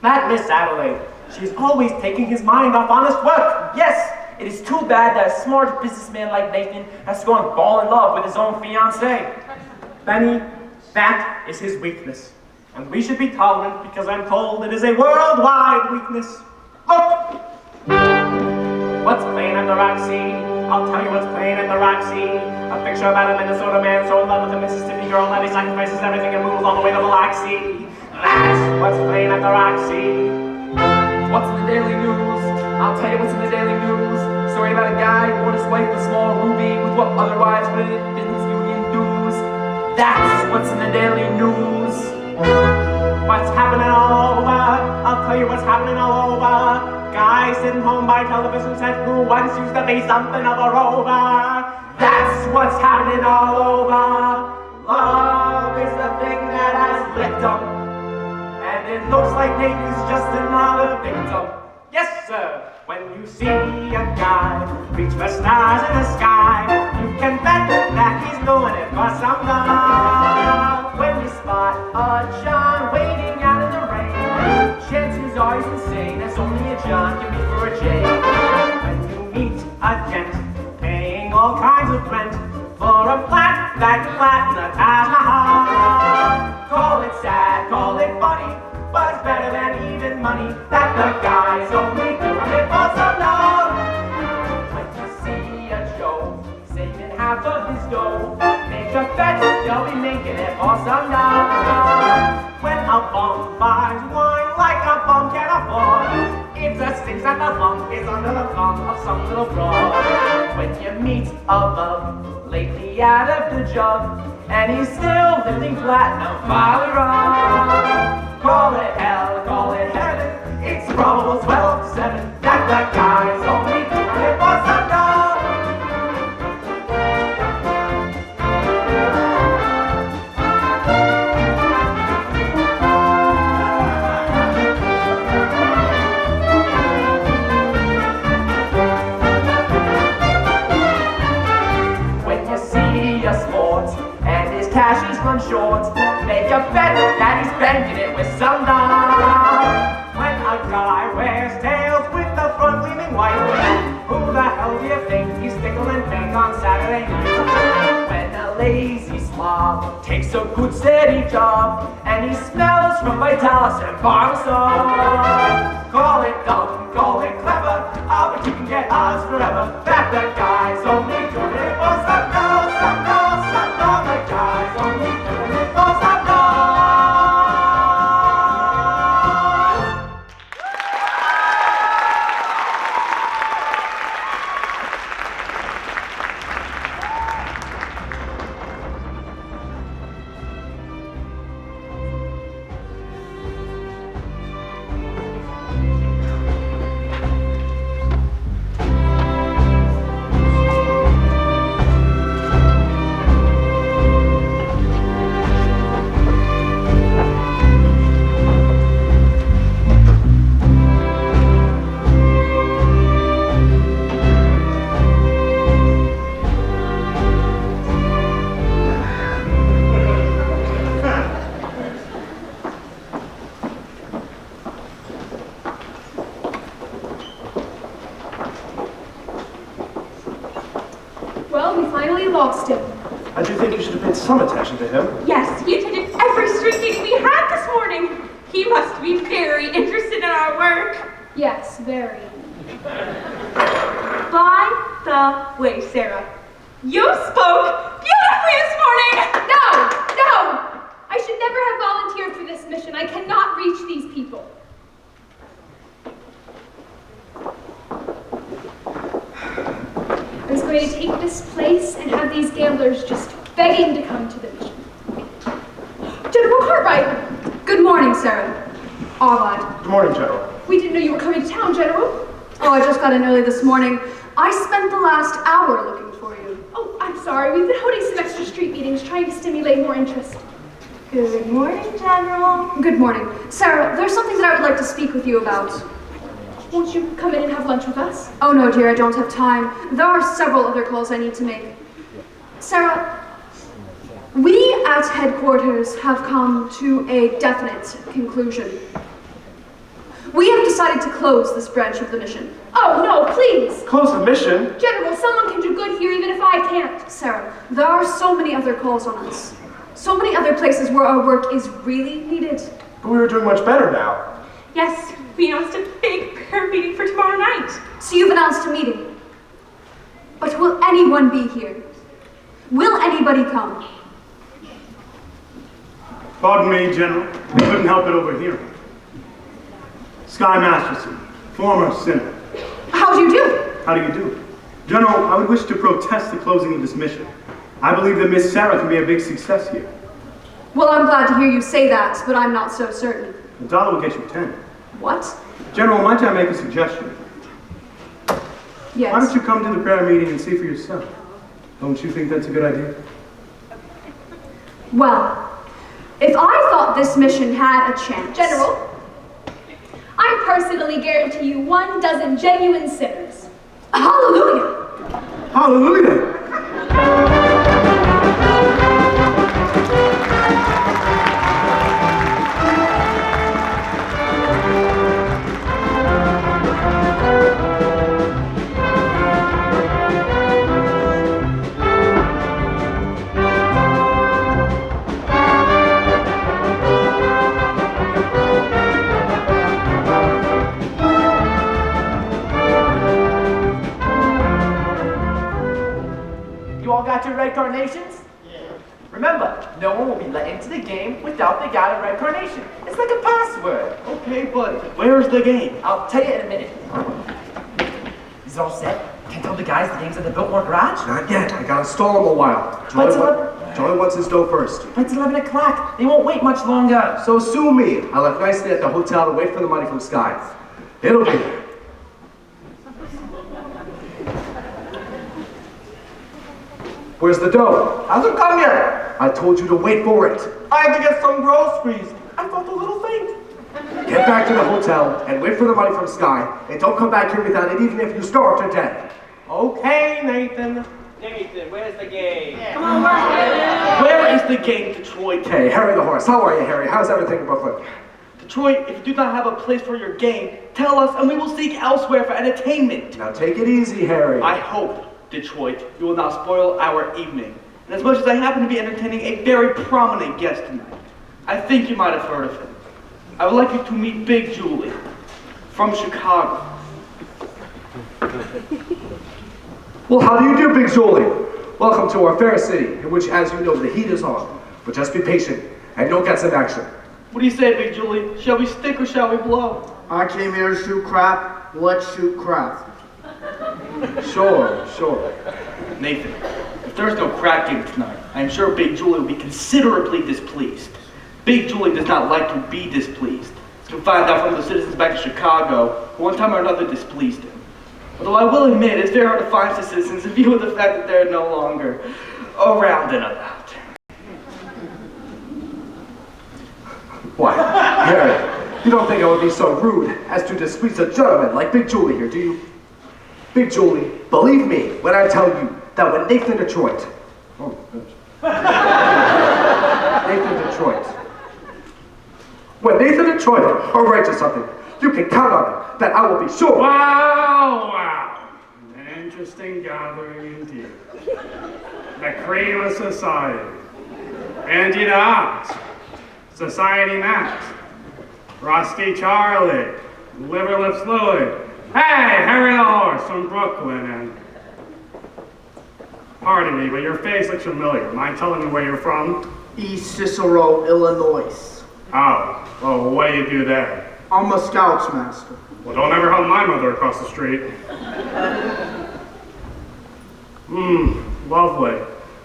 That Miss Adelaide. She's always taking his mind off honest work. Yes, it is too bad that a smart businessman like Nathan has to go and fall in love with his own fiancée. Benny, that is his weakness. And we should be tolerant because I'm told it is a worldwide weakness. Look! What's playing at the Roxy? I'll tell you what's playing at the Roxy. A picture about a Minnesota man so in love with a Mississippi girl that he sacrifices everything and moves all the way to the Black Sea. That's what's playing at the Roxy. What's in the Daily News? I'll tell you what's in the Daily News. Story about a guy who bought his wife a small ruby with what otherwise would have been his union dues. That's what's in the Daily News. What's happening all over? I'll tell you what's happening all over. Guy sitting home by television set who once used to be something of a rover. That's what's happening all over. Love is the thing that has licked him. And it looks like Nathan's just another victim. Yes, sir. When you see a guy reach for stars in the sky, you can bet that he's doing it for some love. When you spot a that can flatten a Taj Mahal. Call it sad, call it funny, but it's better than even money that the guy's only doing it for some love. When you see a Joe saving half of his dough, make a bet you'll be making it for some love. When a bum buys wine like a bum can afford, it's a cinch that the bum is under the thumb of some little fraud. When you meet a bum lately out of the jug, and he's still lifting platinum while around, Call it hell, call it heaven, it's probable 12 to 7 that the guy's only doing it for some love. cash is run short. Make a bet that he's spending it with some love. When a guy wears tails with the front gleaming white, who the hell do you think he's tickling pink on Saturday night? When a lazy slob takes a good steady job, and he smells from Vitalis and Barbasol. Call it dumb, call it clever, but you can get odds forever that the guy's only doing it for some girls, some girls, some girls. The guy's only doing it for some girls. Lost him. I do think you should have paid some attention to him. Yes, he attended every street meeting we had this morning. He must be very interested in our work. Yes, very. By the way, Sarah, you spoke beautifully this morning! No! I should never have volunteered for this mission. I cannot reach these people. I was going to take this place and have these gamblers just begging to come to the mission. General Cartwright! Good morning, Sarah. Arvad. Good morning, General. We didn't know you were coming to town, General. Oh, I just got in early this morning. I spent the last hour looking for you. Oh, I'm sorry. We've been holding some extra street meetings trying to stimulate more interest. Good morning, General. Good morning. Sarah, there's something that I would like to speak with you about. Won't you come in and have lunch with us? Oh no, dear, I don't have time. There are several other calls I need to make. Sarah, we at headquarters have come to a definite conclusion. We have decided to close this branch of the mission. Oh, no, please! Close the mission? General, someone can do good here even if I can't. Sarah, there are so many other calls on us. So many other places where our work is really needed. But we were doing much better now. Yes, we announced a big prayer meeting for tomorrow night. So you've announced a meeting. But will anyone be here? Will anybody come? Pardon me, General. I couldn't help it over here. Sky Masterson, former sinner. How do you do? How do you do? General, I would wish to protest the closing of this mission. I believe that Miss Sarah can be a big success here. Well, I'm glad to hear you say that, but I'm not so certain. $1 will get you 10. What? General, might I make a suggestion? Yes. Why don't you come to the prayer meeting and see for yourself? Don't you think that's a good idea? Well, if I thought this mission had a chance... General, I personally guarantee you 12 genuine sinners. Hallelujah! Hallelujah! carnations? Remember, no one will be let into the game without they got a red carnation. It's like a password. Okay, but where's the game? I'll tell you in a minute. Is it all set? Can I tell the guys the game's at the Biltmore Garage? Not yet. I gotta stall him a while. Charlie wants his dough first. But it's 11 o'clock. They won't wait much longer. So sue me. I left nicely at the hotel to wait for the money from Sky. It'll be there. Where's the dough? Hasn't come yet. I told you to wait for it. I had to get some groceries. I felt a little faint. Get back to the hotel and wait for the money from Sky. And don't come back here without it, even if you starve to death. Okay, Nathan. Nathan, where's the game? Come on, Where is the game, Detroit? Hey, Harry the horse. How are you, Harry? How's everything in Brooklyn? Detroit, if you do not have a place for your game, tell us and we will seek elsewhere for entertainment. Now take it easy, Harry. I hope, Detroit, you will not spoil our evening. And as much as I happen to be entertaining a very prominent guest tonight, I think you might have heard of him. I would like you to meet Big Julie from Chicago. Well, how do you do, Big Julie? Welcome to our fair city, in which, as you know, the heat is on. But just be patient, and you'll get some action. What do you say, Big Julie? Shall we stick or shall we blow? I came here to shoot crap. Let's shoot crap. Sure. Nathan, if there's no crap game tonight, I am sure Big Julie will be considerably displeased. Big Julie does not like to be displeased. You can find out from the citizens back in Chicago who one time or another displeased him. Although I will admit, it's very hard to find the citizens in view of the fact that they're no longer around and about. Why, Harry, you don't think I would be so rude as to displease a gentleman like Big Julie here, do you? Big Julie, believe me when I tell you that when Nathan Detroit... When Nathan Detroit arranges something, you can count on it that I will be sure. Wow. An interesting gathering indeed. The cream of society. Andy Dobbs. Society Max. Rusty Charlie. Liver Lips Louie. Hey, Harry the Horse from Brooklyn and... Pardon me, but your face looks familiar. Mind telling me where you're from? East Cicero, Illinois. Oh, well, what do you do there? I'm a Scouts master. Well, don't ever help my mother across the street. Lovely.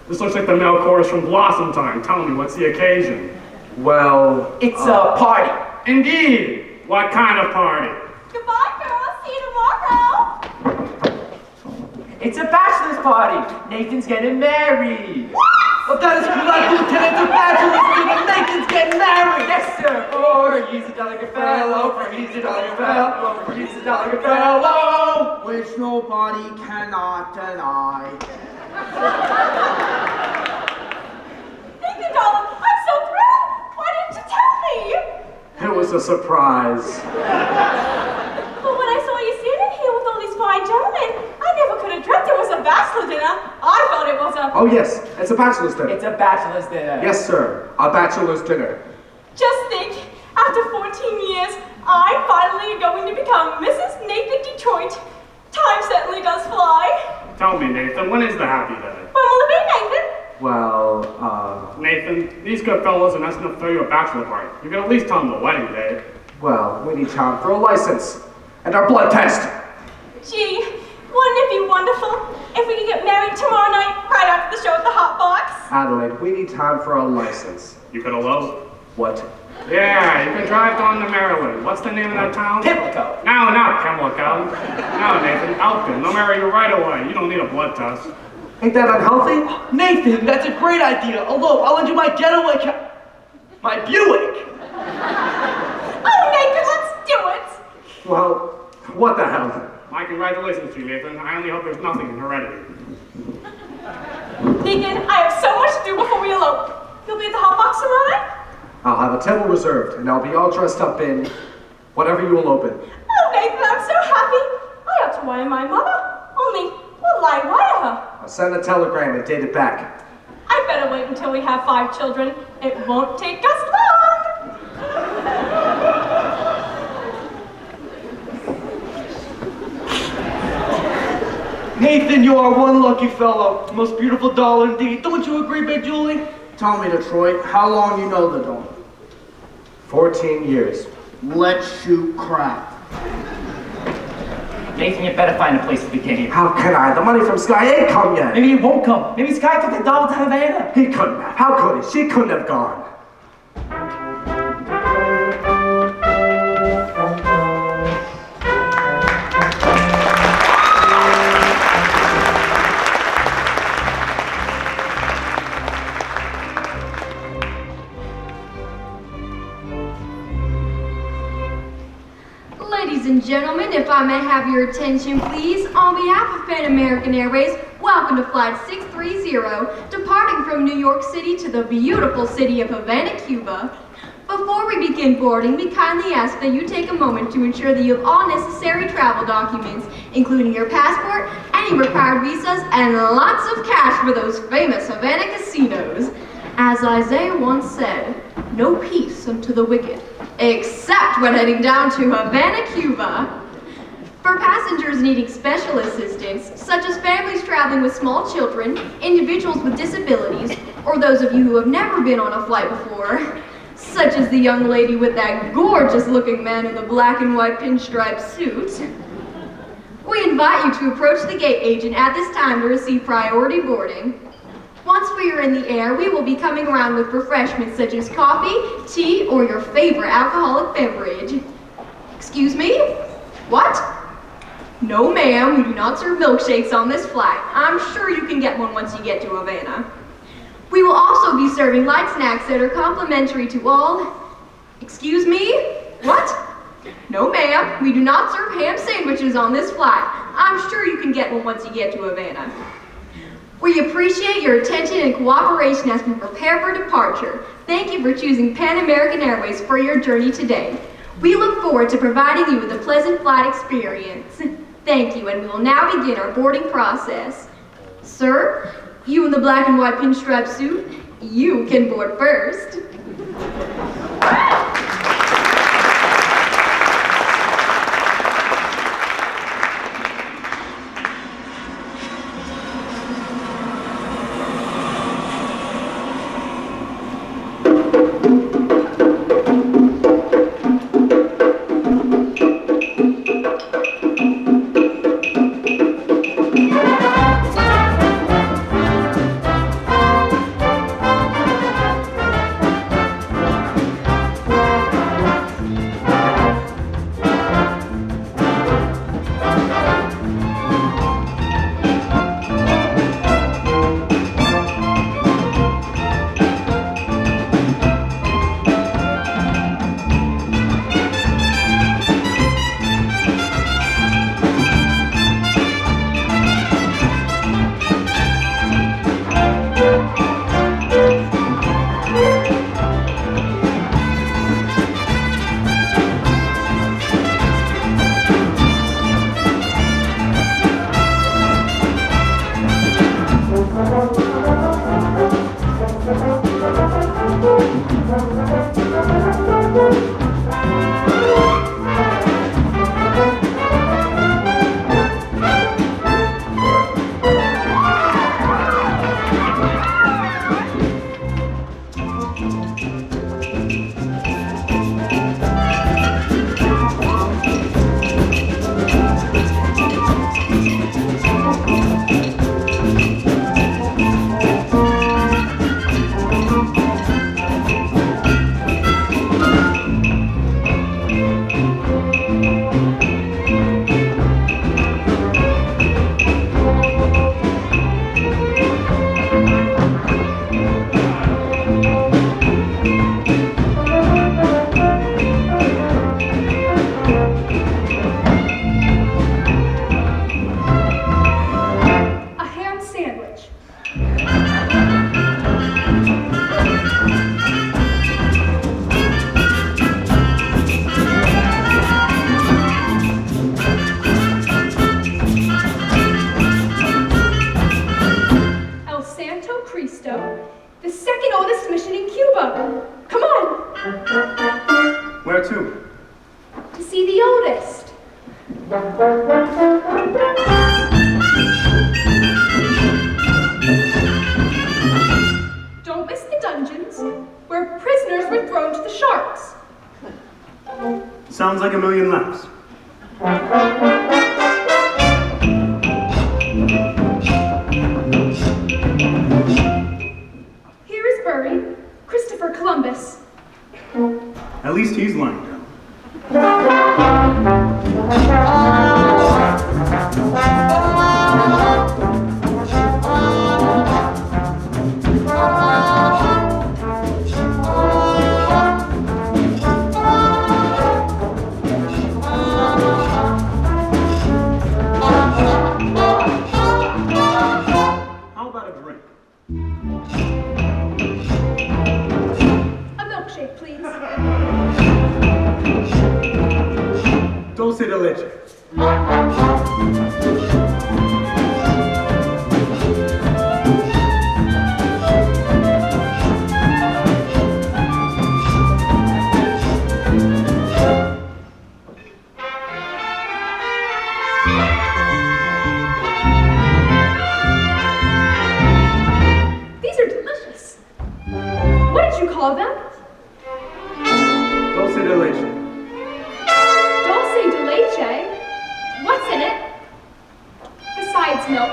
This looks like the male chorus from Blossom Time. Tell me, what's the occasion? Well... It's a party. Indeed! What kind of party? Goodbye, girls. See you tomorrow. It's a bachelor's party. Nathan's getting married. Well, that is correct, Lieutenant. The bachelor's dinner. Nathan's getting married. Yes, sir. For he's a delicate fellow. For he's a delicate fellow. For he's a delicate fellow. Which nobody cannot deny. Nathan, darling, I'm so thrilled. Why didn't you tell me? It was a surprise. But when I saw you standing here with all these fine gentlemen, I never could have dreamt it was a bachelor dinner. I thought it was a... Oh yes, it's a bachelor's dinner. It's a bachelor's dinner. Yes, sir, a bachelor's dinner. Just think, after 14 years, I'm finally going to become Mrs. Nathan Detroit. Time certainly does fly. Tell me, Nathan, when is the happy day? When will it be, Nathan? Well, Nathan, these good fellows are nice enough to throw you a bachelor party. You can at least tell them the wedding day. well, we need time for a license and our blood test. Gee, wouldn't it be wonderful if we could get married tomorrow night right after the show at the Hot Box? Adelaide, we need time for a license. You could elope. What? Yeah, you can drive down to Maryland. What's the name of that town? Pimlico. No, not Pimlico. No, Nathan, Elkin. They'll marry you right away. You don't need a blood test. Ain't that unhealthy? Nathan, that's a great idea. Elope, I'll lend you my getaway my Buick. Oh, Nathan, let's do it! Well, what the hell? My congratulations to you, Nathan. I only hope there's nothing in heredity. Nathan, I have so much to do before we elope. You'll be at the Hot Box tomorrow night? I'll have a table reserved, and I'll be all dressed up in whatever you will open. Oh, Nathan, I'm so happy. I ought to wire my mother. Only, what'll I wire her? I'll send a telegram and date it back. I'd better wait until we have 5 children. It won't take us long. Nathan, you are one lucky fellow. The most beautiful doll indeed. Don't you agree, Big Julie? Tell me, Detroit, how long you know the doll? 14 years. Let's shoot crap. Nathan, you better find a place to begin. How can I? The money from Sky ain't come yet. Maybe it won't come. Maybe Sky took the doll to Havana. He couldn't have. How could he? She couldn't have gone. Ladies and gentlemen, if I may have your attention, please. On behalf of Pan American Airways, welcome to Flight 630, departing from New York City to the beautiful city of Havana, Cuba. Before we begin boarding, we kindly ask that you take a moment to ensure that you have all necessary travel documents, including your passport, any required visas, and lots of cash for those famous Havana casinos. As Isaiah once said, no peace unto the wicked, except when heading down to Havana, Cuba. For passengers needing special assistance, such as families traveling with small children, individuals with disabilities, or those of you who have never been on a flight before, such as the young lady with that gorgeous-looking man in the black and white pinstripe suit, we invite you to approach the gate agent at this time to receive priority boarding. Once we are in the air, we will be coming around with refreshments such as coffee, tea, or your favorite alcoholic beverage. Excuse me? What? No, ma'am, we do not serve milkshakes on this flight. I'm sure you can get one once you get to Havana. We will also be serving light snacks that are complimentary to all. Excuse me? What? No, ma'am, we do not serve ham sandwiches on this flight. I'm sure you can get one once you get to Havana. We appreciate your attention and cooperation as we prepare for departure. Thank you for choosing Pan American Airways for your journey today. We look forward to providing you with a pleasant flight experience. Thank you, and we will now begin our boarding process. Sir, you in the black and white pinstripe suit, you can board first. Where to? To see the oldest. prisons, where prisoners were thrown to the sharks. Sounds like a million laughs. Here is buried Christopher Columbus. At least he's lying down. How about a drink? A milkshake, please. Dulce de leche. These are delicious. What did you call them? Dulce de leche. Dulce de leche? What's in it? Besides milk.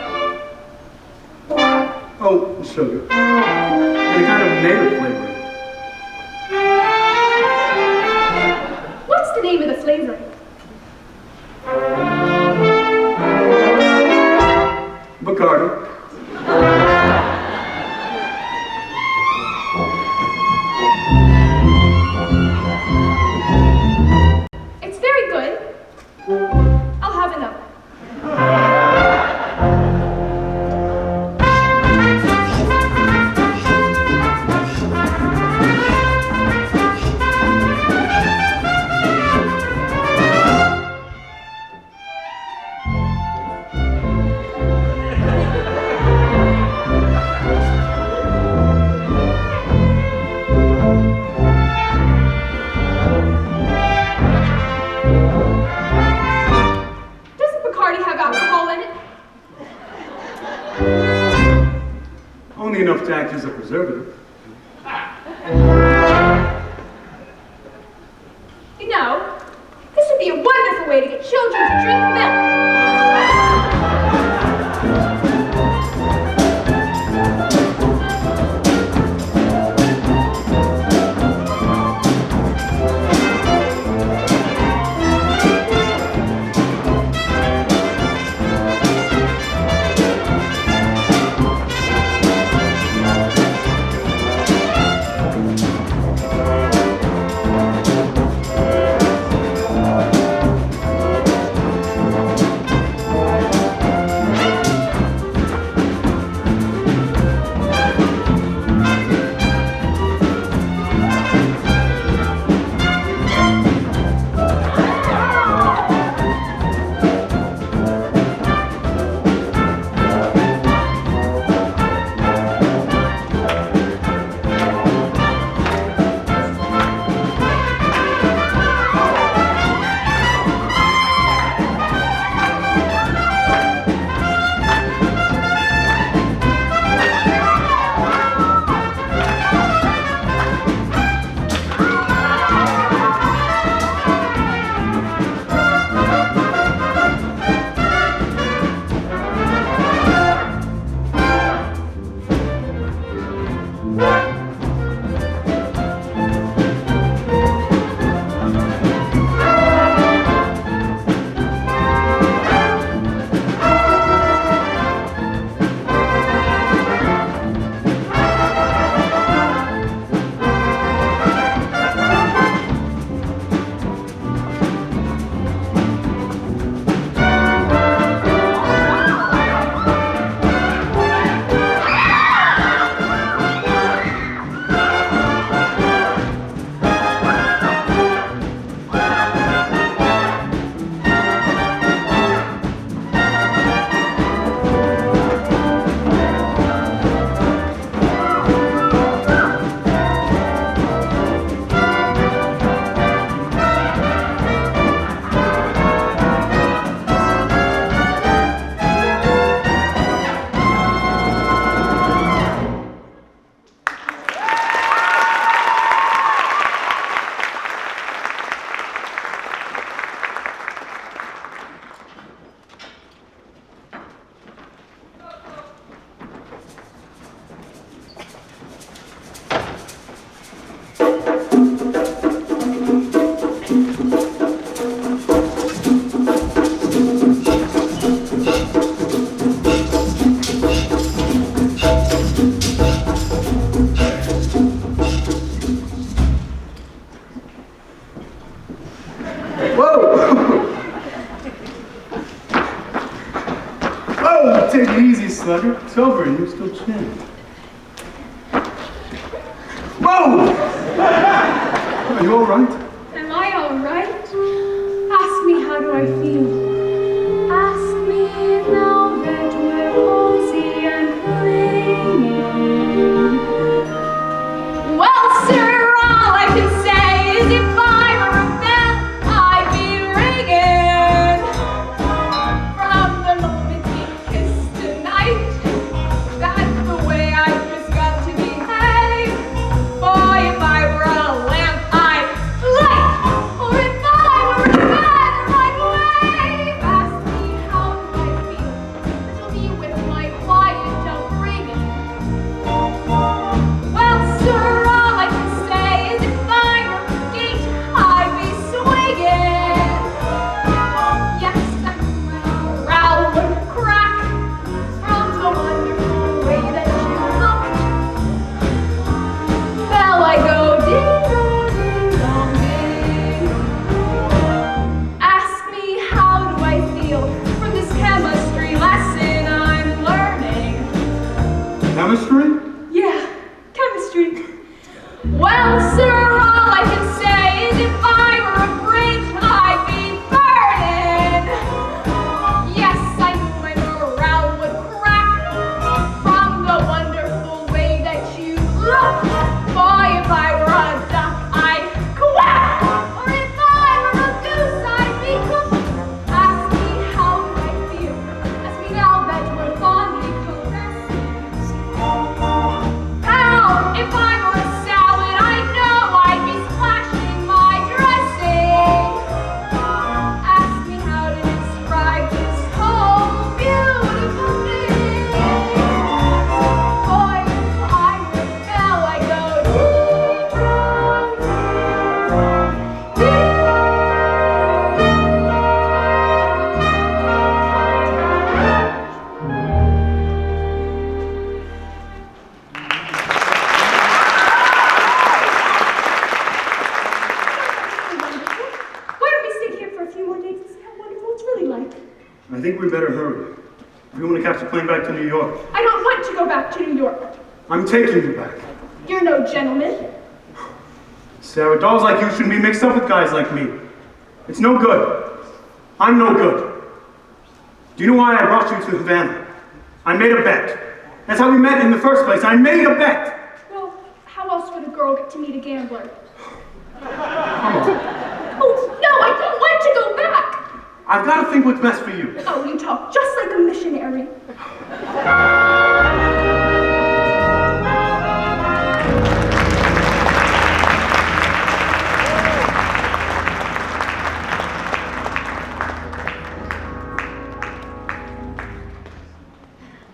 Oh, sugar. And a kind of native flavoring. What's the name of the flavoring? Bacardi. It's very good. I'll have another. Doesn't Bacardi have alcohol in it? Only enough to act as a preservative. You know, this would be a wonderful way to get children to drink milk. Roger. It's over and you're still chin. Whoa! Are you all right? Am I all right? Ask me, how do I feel? Ask me now that we're cozy and playing. Well, sir, all I can say is if I were a bell, I'd be ringing. From the moment we kissed tonight, that's the way I just got to behave. Boy, if I were a lamp, I'd light. Or if I were a feather, I'd wave. Ask me how do I feel. This will be with my quiet upbringing. Well, sir, all I can say is if I were a gate, I'd be swinging. Yes, that row would crack from the wonderful way that you looked. Bell, I go ding-dong, ding-dong, ding. Ask me how do I feel from this chemistry lesson I'm learning. Chemistry? Yeah, chemistry. Well, sir, all I can say is if I were a bridge, I'd be burning. Yes, I knew my morale would crack from the wonderful way that you look. Boy, if I were a duck, I'd quack. Or if I were a goose, I'd be cooked. Ask me how do I feel. Ask me now that we're fondly caressing. How if I were a salad, I know I'd be splashing my dressing. Ask me how to describe this whole beautiful thing. Boy, if I were a bell, I'd go ding-dong, ding-dong, Why don't we stay here for a few more days and see how wonderful it's really like? I think we better hurry. We want to catch the plane back to New York. I don't want to go back to New York. I'm taking you back. You're no gentleman. Sarah, dolls like you shouldn't be mixed up with guys like me. It's no good. I'm no good. Do you know why I brought you to Havana? I made a bet. That's how we met in the first place. I made a bet. Well, how else would a girl get to meet a gambler? Come on. Oh, no, I don't want to go back. I've got to think what's best for you. Oh, you talk just like a missionary.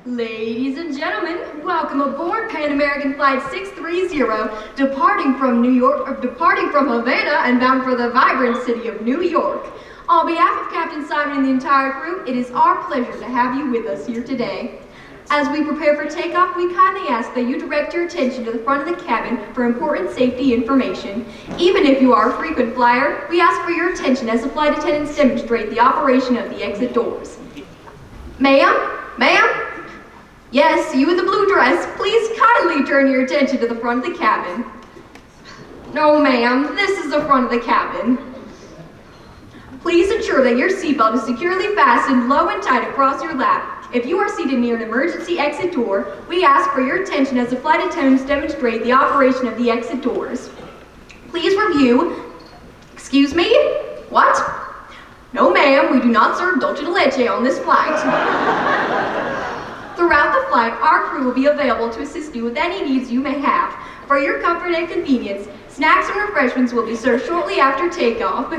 Ladies and gentlemen, welcome aboard Pan American Flight 630, departing from Havana and bound for the vibrant city of New York. On behalf of Captain Simon and the entire crew, it is our pleasure to have you with us here today. As we prepare for takeoff, we kindly ask that you direct your attention to the front of the cabin for important safety information. Even if you are a frequent flyer, we ask for your attention as the flight attendants demonstrate the operation of the exit doors. Ma'am? Ma'am? Yes, you in the blue dress, please kindly turn your attention to the front of the cabin. No, ma'am, this is the front of the cabin. Please ensure that your seatbelt is securely fastened low and tight across your lap. If you are seated near an emergency exit door, we ask for your attention as the flight attendants demonstrate the operation of the exit doors. Please review. Excuse me? What? No, ma'am, we do not serve dulce de leche on this flight. Throughout the flight, our crew will be available to assist you with any needs you may have. For your comfort and convenience, snacks and refreshments will be served shortly after takeoff.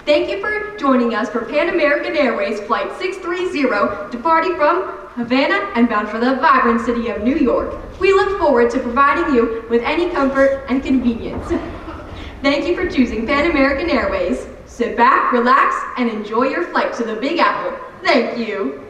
Thank you for joining us for Pan American Airways Flight 630, departing from Havana and bound for the vibrant city of New York. We look forward to providing you with any comfort and convenience. Thank you for choosing Pan American Airways. Sit back, relax, and enjoy your flight to the Big Apple. Thank you.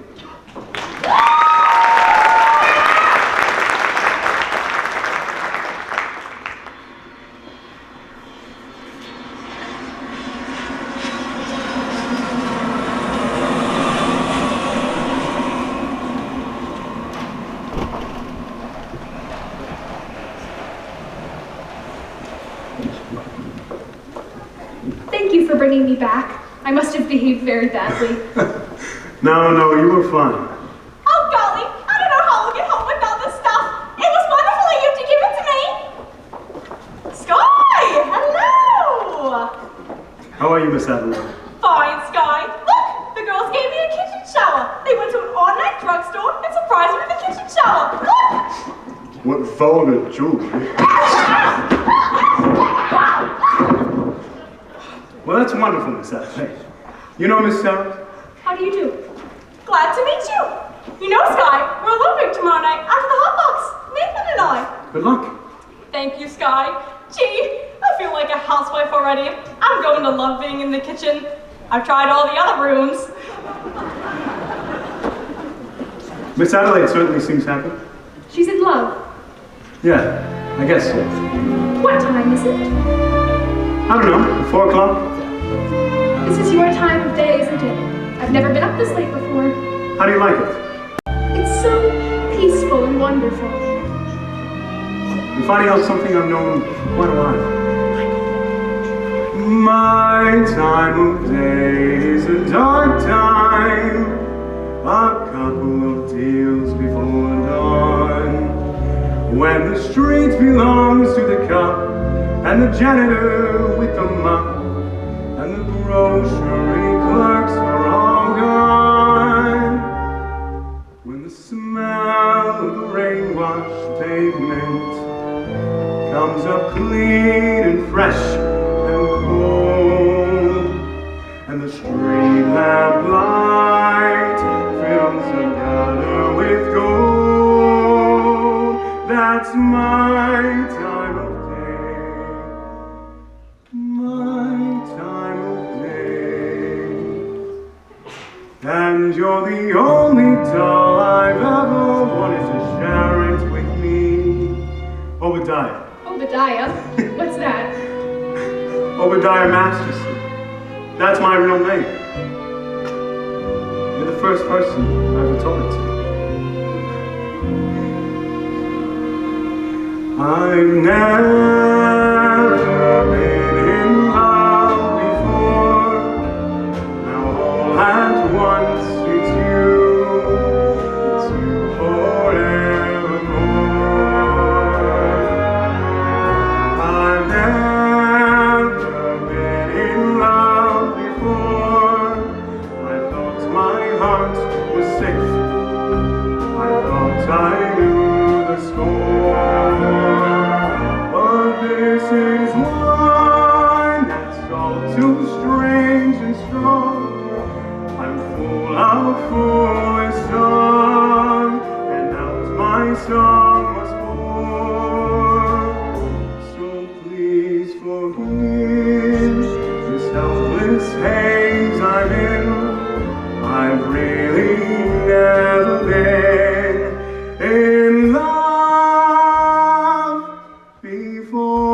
for bringing me back. I must have behaved very badly. No, you were fine. Oh, golly, I don't know how we'll get home with all this stuff. It was wonderful of you to give it to me. Sky, hello. How are you, Miss Adelaide? Fine, Sky. Look, the girls gave me a kitchen shower. They went to an all-night drugstore and surprised me with a kitchen shower. Look. What vulgar jewelry. Well, that's wonderful, Miss Adelaide. You know Miss Sarah? How do you do? Glad to meet you. You know, Sky, we're eloping tomorrow night after the hot box, Nathan and I. Good luck. Thank you, Sky. Gee, I feel like a housewife already. I'm going to love being in the kitchen. I've tried all the other rooms. Miss Adelaide certainly seems happy. She's in love. Yeah, I guess so. What time is it? I don't know, 4 o'clock? This is your time of day, isn't it? I've never been up this late before. How do you like it? It's so peaceful and wonderful. I'm finding out something I've known for quite a while. My time of day is a dark time, a couple of deals before dawn, when the street belongs to the cop and the janitor with the mop, and the grocery clerks are all gone, when the smell of the rain-washed pavement comes up clean and fresh and cold, and the street lamp light fills the gutter with gold. That's my time of day, my time of day. And you're the only doll I've ever wanted to share it with me. Obadiah. Obadiah? What's that? Obadiah Masterson. That's my real name. You're the first person I ever told it to. I've never been in love before. Now all at once it's you forevermore. I've never been in love before. I thought my heart was safe. I thought I knew the score. But this is one that's all too strange and strong. I'm full of foolish song, and out my song was born. So please forgive this helpless haze I'm in. I've really never been in love before.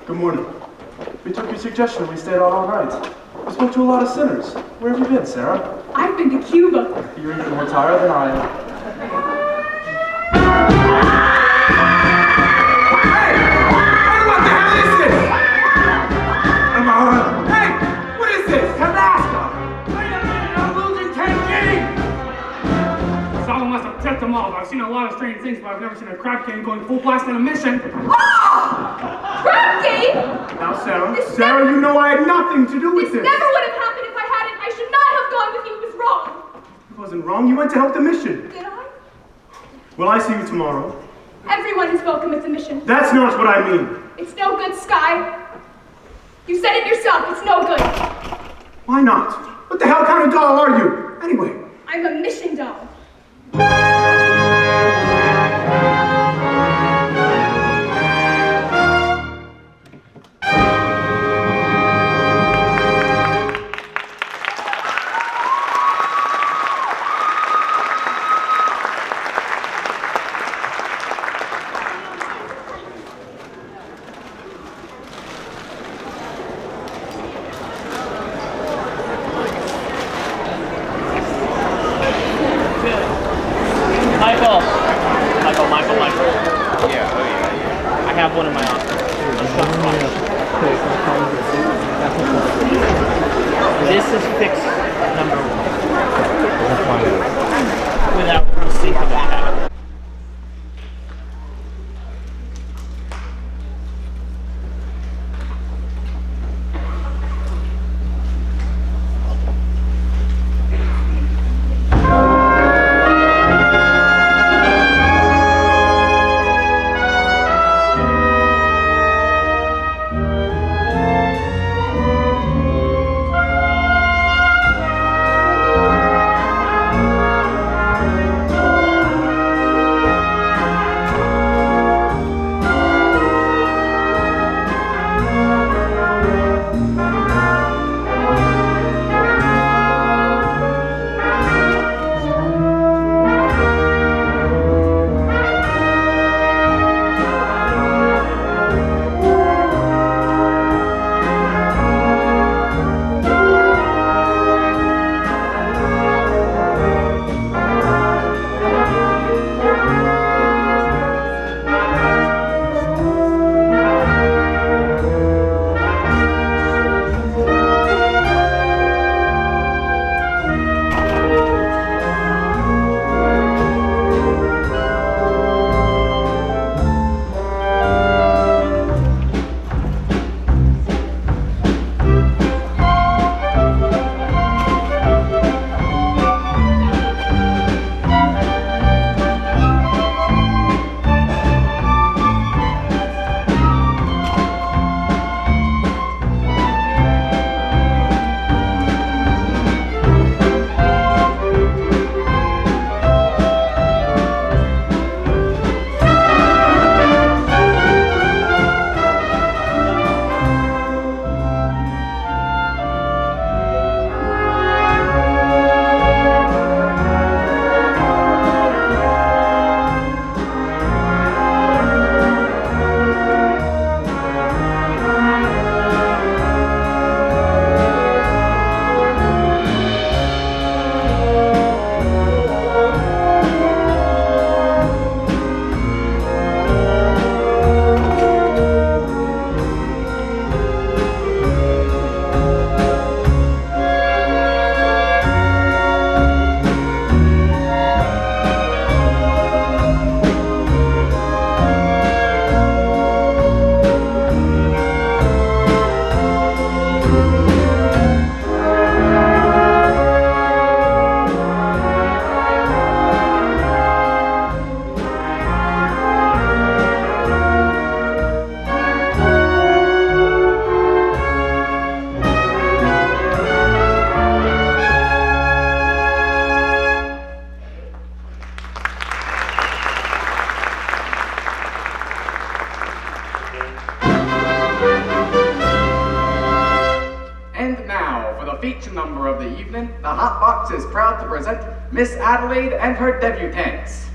Good morning. We took your suggestion. We stayed out all night. We spoke to a lot of sinners. Where have you been, Sarah? I've been to Cuba. You're even more tired than I am. I've seen a lot of strange things, but I've never seen a crack game going full blast on a mission. Crack game? Now, Sarah, you know I had nothing to do with This this. never would have happened if I hadn't. I should not have gone with you. It was wrong. It wasn't wrong. You went to help the mission. Did I? Well, I see you tomorrow. Everyone is welcome at the mission. That's not what I mean. It's no good, Sky. You said it yourself. It's no good. Why not? What the hell kind of doll are you? Anyway. I'm a mission doll. Michael. Yeah, oh yeah. I have one in my office. This is fix number 1. Without receipt of that. Number of the evening, the Hot Box is proud to present Miss Adelaide and her debutantes.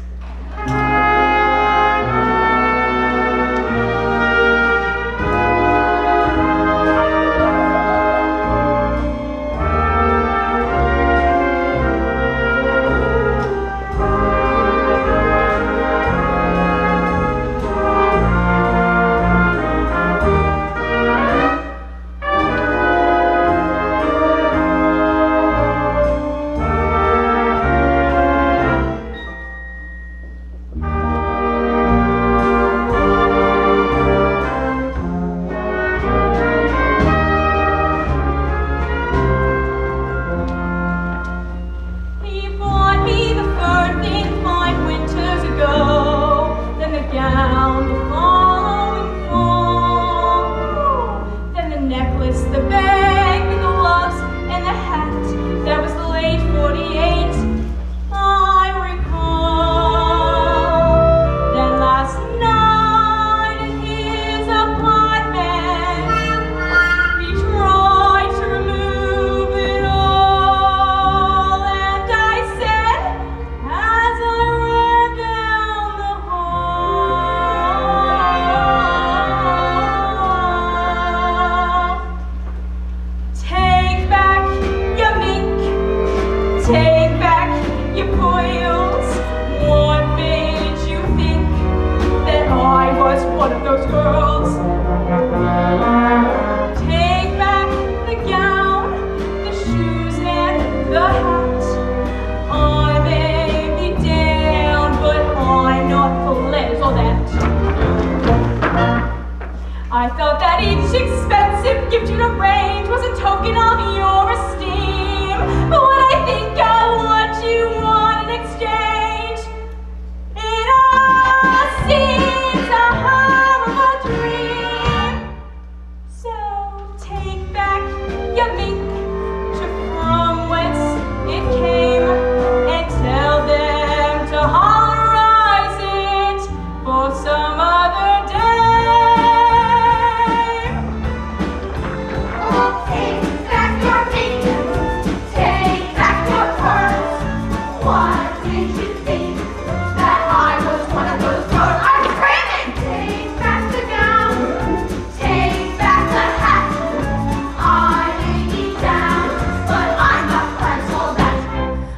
expensive gift you'd arrange was a token of your esteem. But when I think of what you want in exchange, it all seems a horrible dream. So take back your mink from whence it came and tell them to holorize it for some other day. Take back your mink, take back your pearls. What did you think that I was one of those girls? I'm screaming! Take back the gown, take back the hat. I may be down, but I'm not quite all that.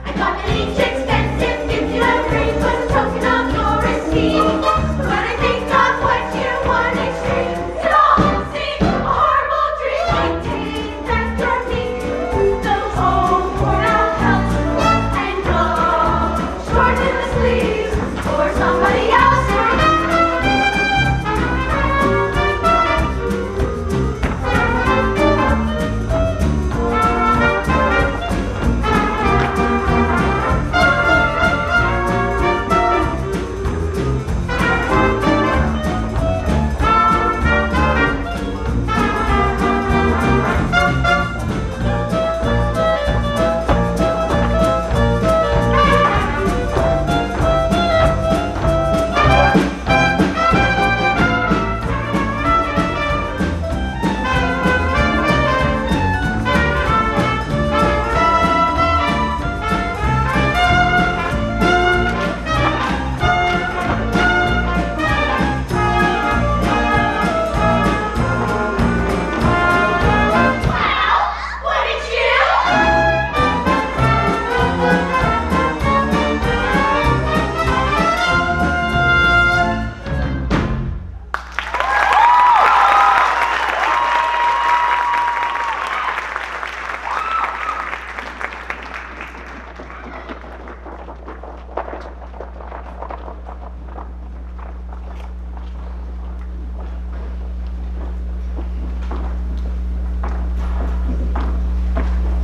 I got an each expensive gift you have bring was a token of your esteem. But when I think of what you want in exchange, it all seems a horrible dream. Take back your mink, those old worn out belts, and go shorten the sleeves for somebody else. What did you?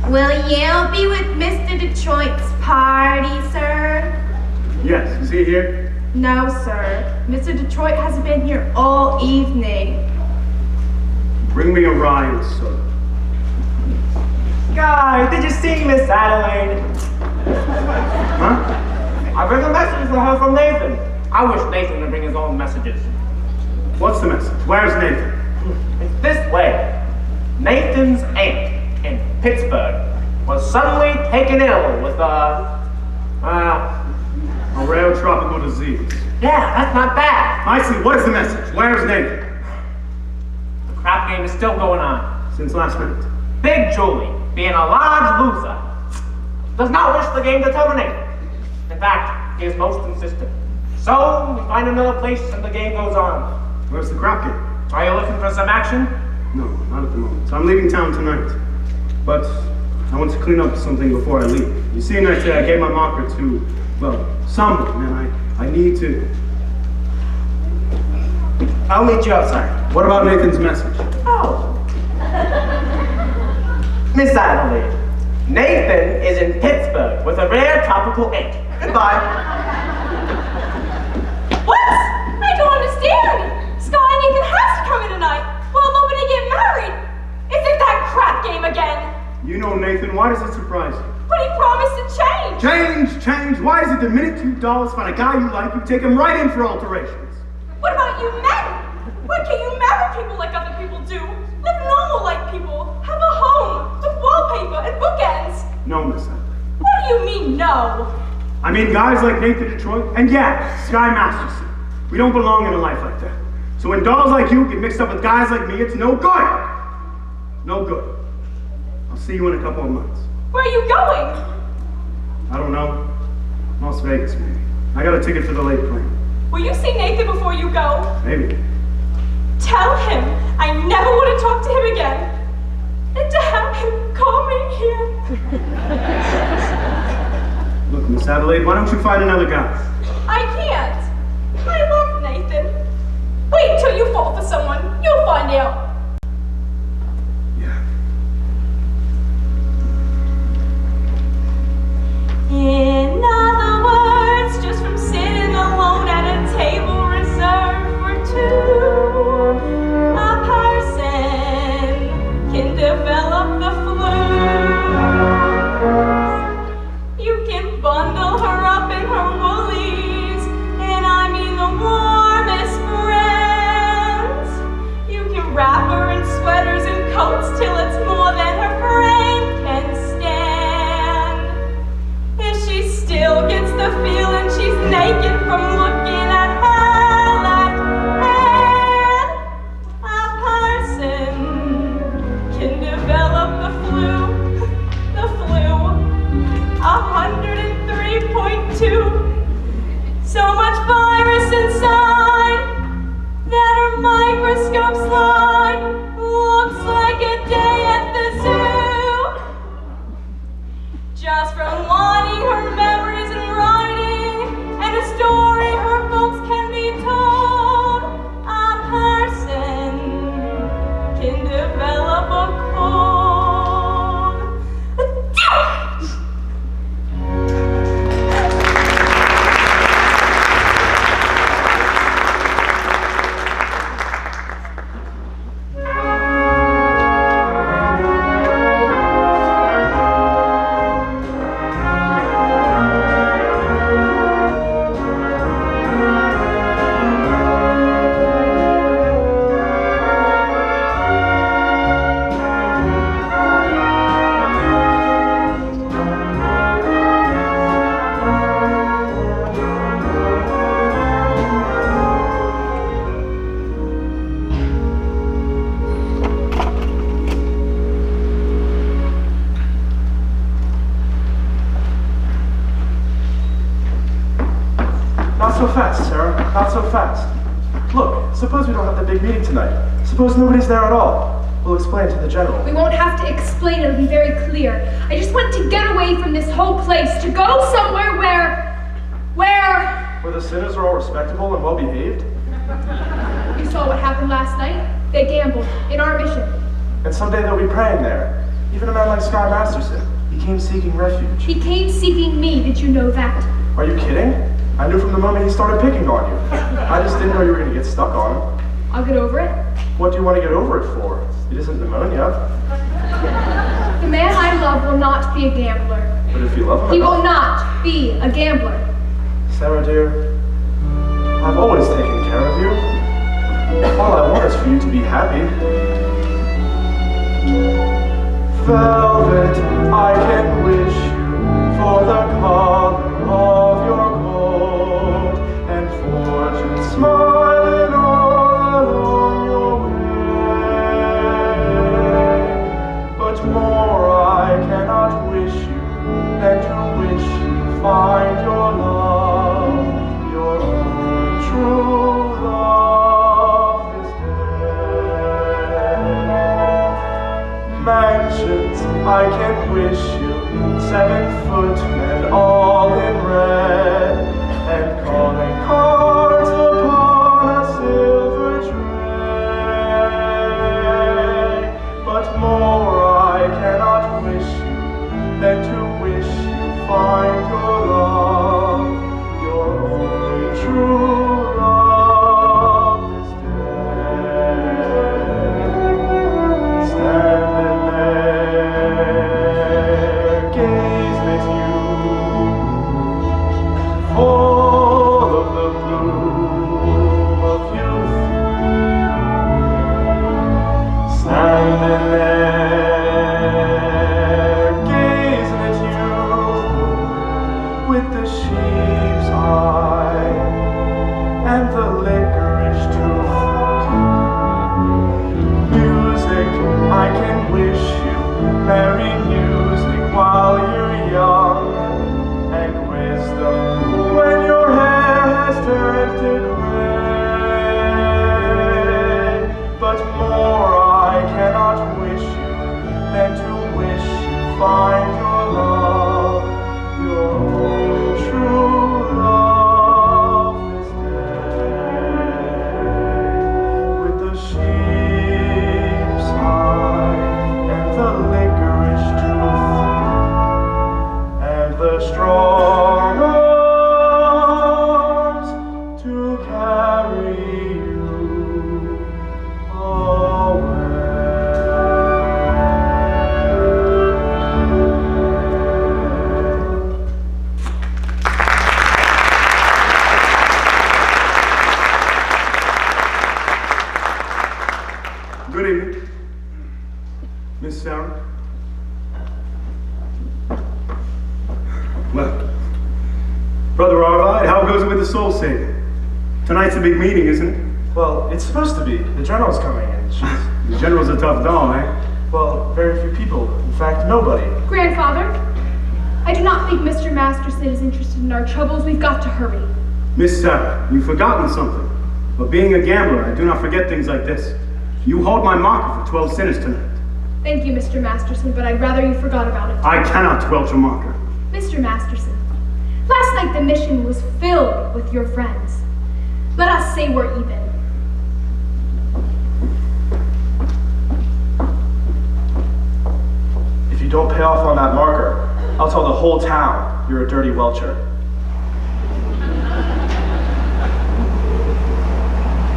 Will you be with Mr. Detroit's party, sir? Yes, is he here? No, sir. Mr. Detroit hasn't been here all evening. Bring me a rye and soda. Guys, did you see Miss Adelaide? Huh? I bring a message for her from Nathan. I wish Nathan would bring his own messages. What's the message? Where's Nathan? It's this way. Nathan's aunt in Pittsburgh was suddenly taken ill with A rare tropical disease. yeah, that's not bad. I see. What is the message? Where's Nathan? The crap game is still going on. Since last night. Big Julie, being a large loser, does not wish the game to terminate. In fact, he is most insistent. So, we find another place and the game goes on. Where's the crap game? Are you looking for some action? No, not at the moment. So I'm leaving town tonight. But I want to clean up something before I leave. You see, I gave my marker to, well, someone, and I need to... I'll meet you outside. What about Nathan's message? Oh. Miss Adelaide, Nathan is in Pittsburgh with a rare tropical aunt. Goodbye. What? I don't understand. Scott and Nathan has to come in tonight. Well, I'm hoping to get married. Is it that crap game again? You know Nathan, why does it surprise you? But he promised to change. Change! Why is it the minute you dolls find a guy you like, you take him right in for alterations? What about you men? Why can't you marry people like other people do? Live normal like people. Have a home with wallpaper and bookends. No, Miss Adelaide. What do you mean, no? I mean guys like Nathan Detroit, and yeah, Sky Masterson. We don't belong in a life like that. So when dolls like you get mixed up with guys like me, it's no good. No good. I'll see you in a couple of months. Where are you going? I don't know. Las Vegas, maybe. I got a ticket for the late plane. Will you see Nathan before you go? Maybe. Tell him I never want to talk to him again. And to have him call me here. Look, Miss Adelaide, why don't you find another guy? I can't. I love Nathan. Wait till you fall for someone. You'll find out. naked from looking at her left hand. A person can develop the flu, 103.2. So much virus inside that her microscope slide looks like a day at the zoo. Just from lining her memories and writing, and a story her folks can be told, a person can develop a cold. Not so fast, Sarah. Not so fast. Look, suppose we don't have the big meeting tonight. Suppose nobody's there at all. We'll explain to the general. We won't have to explain, it'll be very clear. I just want to get away from this whole place, to go somewhere Where the sinners are all respectable and well behaved? You saw what happened last night? They gambled in our mission. And someday they'll be praying there. Even a man like Sky Masterson. He came seeking refuge. He came seeking me, did you know that? Are you kidding? I knew from the moment he started picking on you. I just didn't know you were going to get stuck on him. I'll get over it. What do you want to get over it for? It isn't pneumonia. The man I love will not be a gambler. But if you love him He enough- will not be a gambler. Sarah, dear, I've always taken care of you. All I want is for you to be happy. Velvet, I can wish you for the color of your coat, and fortune smiling all along your way. But more I cannot wish you than to wish you find your love, your own true love this day. Mansions I can wish you, 7 footmen all in red, and calling cards upon a silver tray. But more I cannot wish you than to wish you find your love, your only true love this day. Standing there, gazing at you, saving. Tonight's a big meeting, isn't it? Well, it's supposed to be. The general's coming and she's... The general's a tough doll, eh? Well, very few people. In fact, nobody. Grandfather, I do not think Mr. Masterson is interested in our troubles. We've got to hurry. Miss Sarah, you've forgotten something. But being a gambler, I do not forget things like this. You hold my marker for 12 sinners tonight. Thank you, Mr. Masterson, but I'd rather you forgot about it. I cannot squelch a marker. Mr. Masterson, last night the mission was filled with your friends. Let us say we're even. If you don't pay off on that marker, I'll tell the whole town you're a dirty welcher.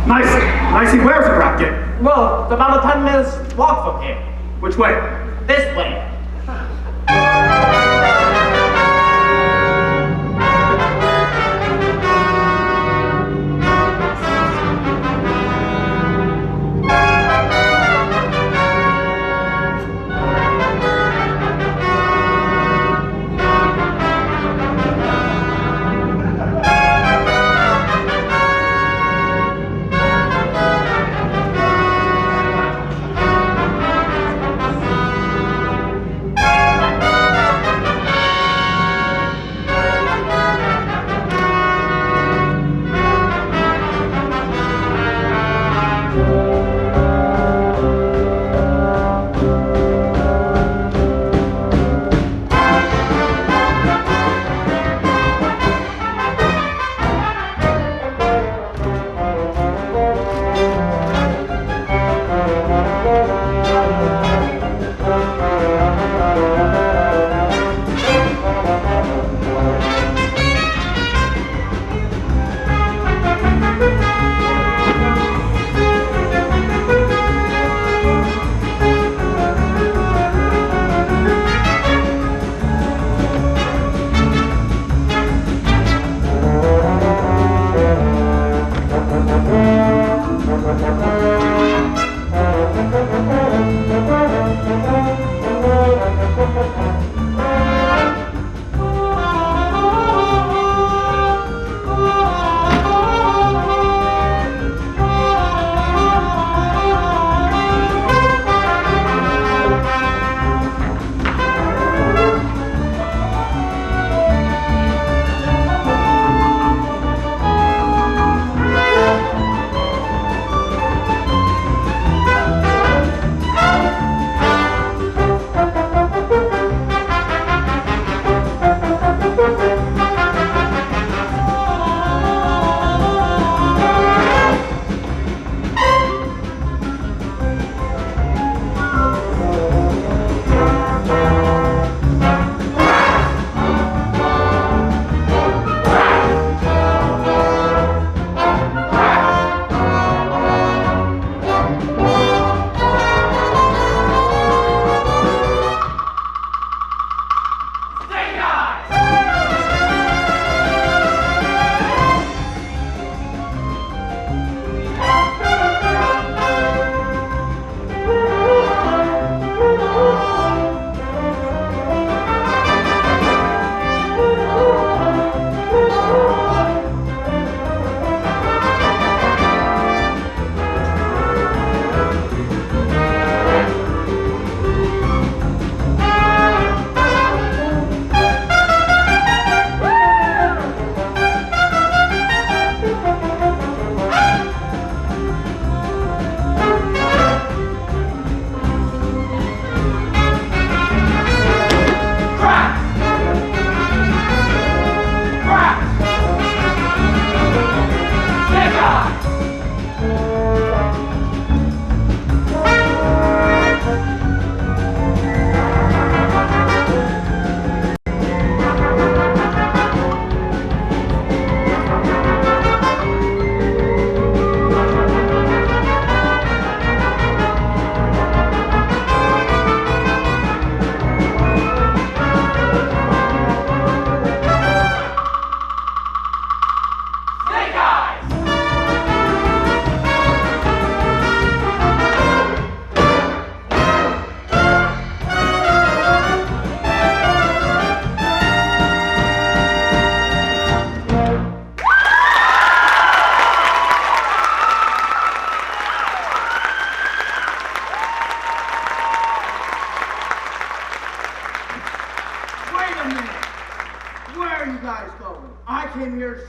Nicey, where's the crap game? Well, it's about a 10 minutes walk from here. Which way? This way.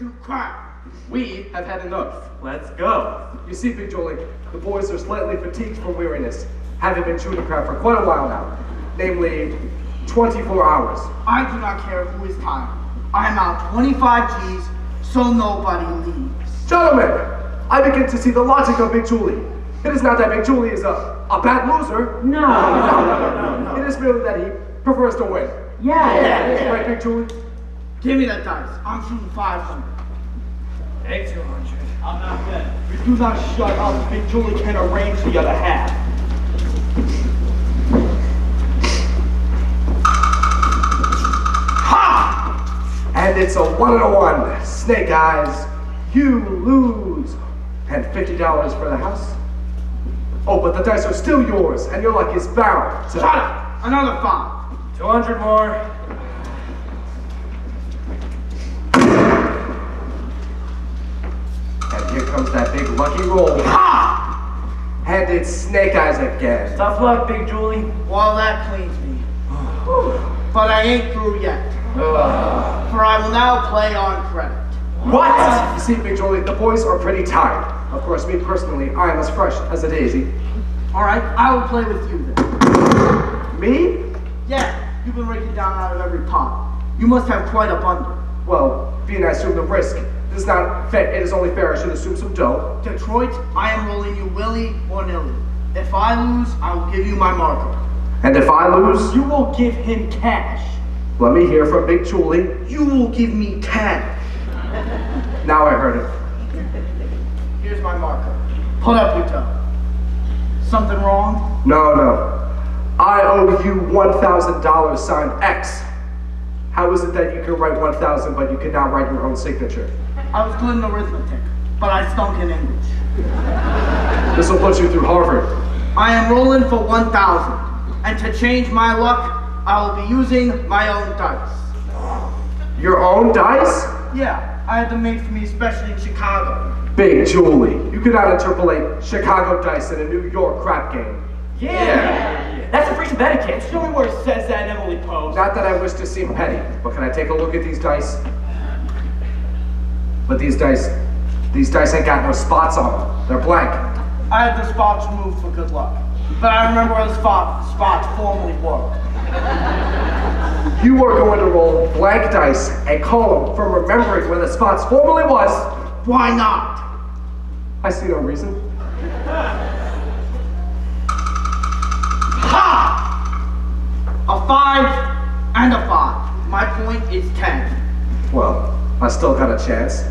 shoot crack. We have had enough. Let's go. You see, Big Julie, the boys are slightly fatigued from weariness, having been shooting crap for quite a while now, namely 24 hours. I do not care who is tired. I am out 25 G's, so nobody leaves. Gentlemen, I begin to see the logic of Big Julie. It is not that Big Julie is a bad loser. No. It is merely that he prefers to win. Yeah. Right, Big Julie? Give me that dice. I'm shooting 500. Hey, 200. I'm not good. If you do not shut up, Big Julie can arrange the other half. Ha! And it's a 1-1. Snake Eyes, you lose. And $50 for the house. Oh, but the dice are still yours, and your luck is bound to... Shut up! Another 5. 200 more. And here comes that big lucky roll. Ha! And it's Snake Eyes again. Tough luck, Big Julie. Well, that cleans me. But I ain't through yet. For I will now play on credit. What? You see, Big Julie, the boys are pretty tired. Of course, me personally, I am as fresh as a daisy. Alright, I will play with you then. Me? Yeah, you've been raking down out of every pot. You must have quite a bundle. Well, being I assume the risk, it is not fair. It is only fair I should assume some dough. Detroit, I am rolling you willy or nilly. If I lose, I will give you my marker. And if I lose, You will give him cash. let me hear from Big Julie. You will give me 10. Now I heard it. Here's my marker. Put up your toe. Something wrong? No. I owe you $1,000 signed X. How is it that you can write 1,000 but you cannot write your own signature? I was good in arithmetic, but I stunk in English. This will put you through Harvard. I am rolling for 1,000, and to change my luck, I will be using my own dice. Your own dice? Yeah, I had them made for me especially in Chicago. Big Julie, you cannot interpolate Chicago dice in a New York crap game. Yeah. That's a free bet kid. Show me where it says that in Emily Post. Not that I wish to seem petty, but can I take a look at these dice? But these dice ain't got no spots on them. They're blank. I had the spots removed for good luck, but I remember where the spots formerly were. You are going to roll blank dice and call them from remembering where the spots formerly was. Why not? I see no reason. Ha! A 5 and a 5. My point is 10. Well, I still got a chance.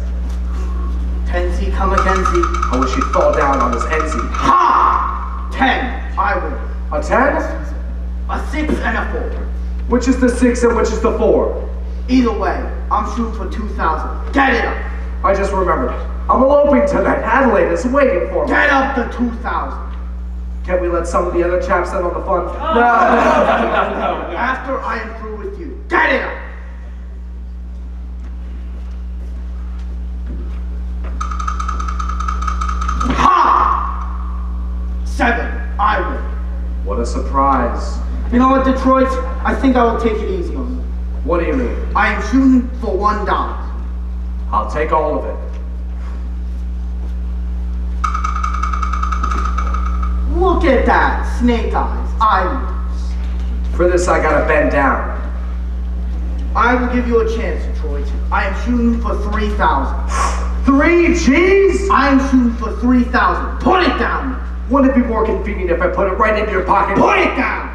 10Z come Mackenzie. I wish he'd fall down on his NZ. Ha! 10. I win. A 10? A 6 and a 4. Which is the 6 and which is the 4? Either way, I'm shooting for 2,000. Get it up. I just remembered. I'm eloping tonight. Adelaide is waiting for me. Get up to 2,000. Can't we let some of the other chaps in on the fun? No. After I am through with you. Get it up. Ha! 7. I win. What a surprise. You know what, Detroit? I think I will take it easy on you. What do you mean? I am shooting for $1. I'll take all of it. Look at that, Snake Eyes. I lose. For this, I gotta bend down. I will give you a chance, Detroit. I am shooting for 3,000. 3 G's? I am shooting for 3,000. Put it down. Wouldn't it be more convenient if I put it right into your pocket? Put it down.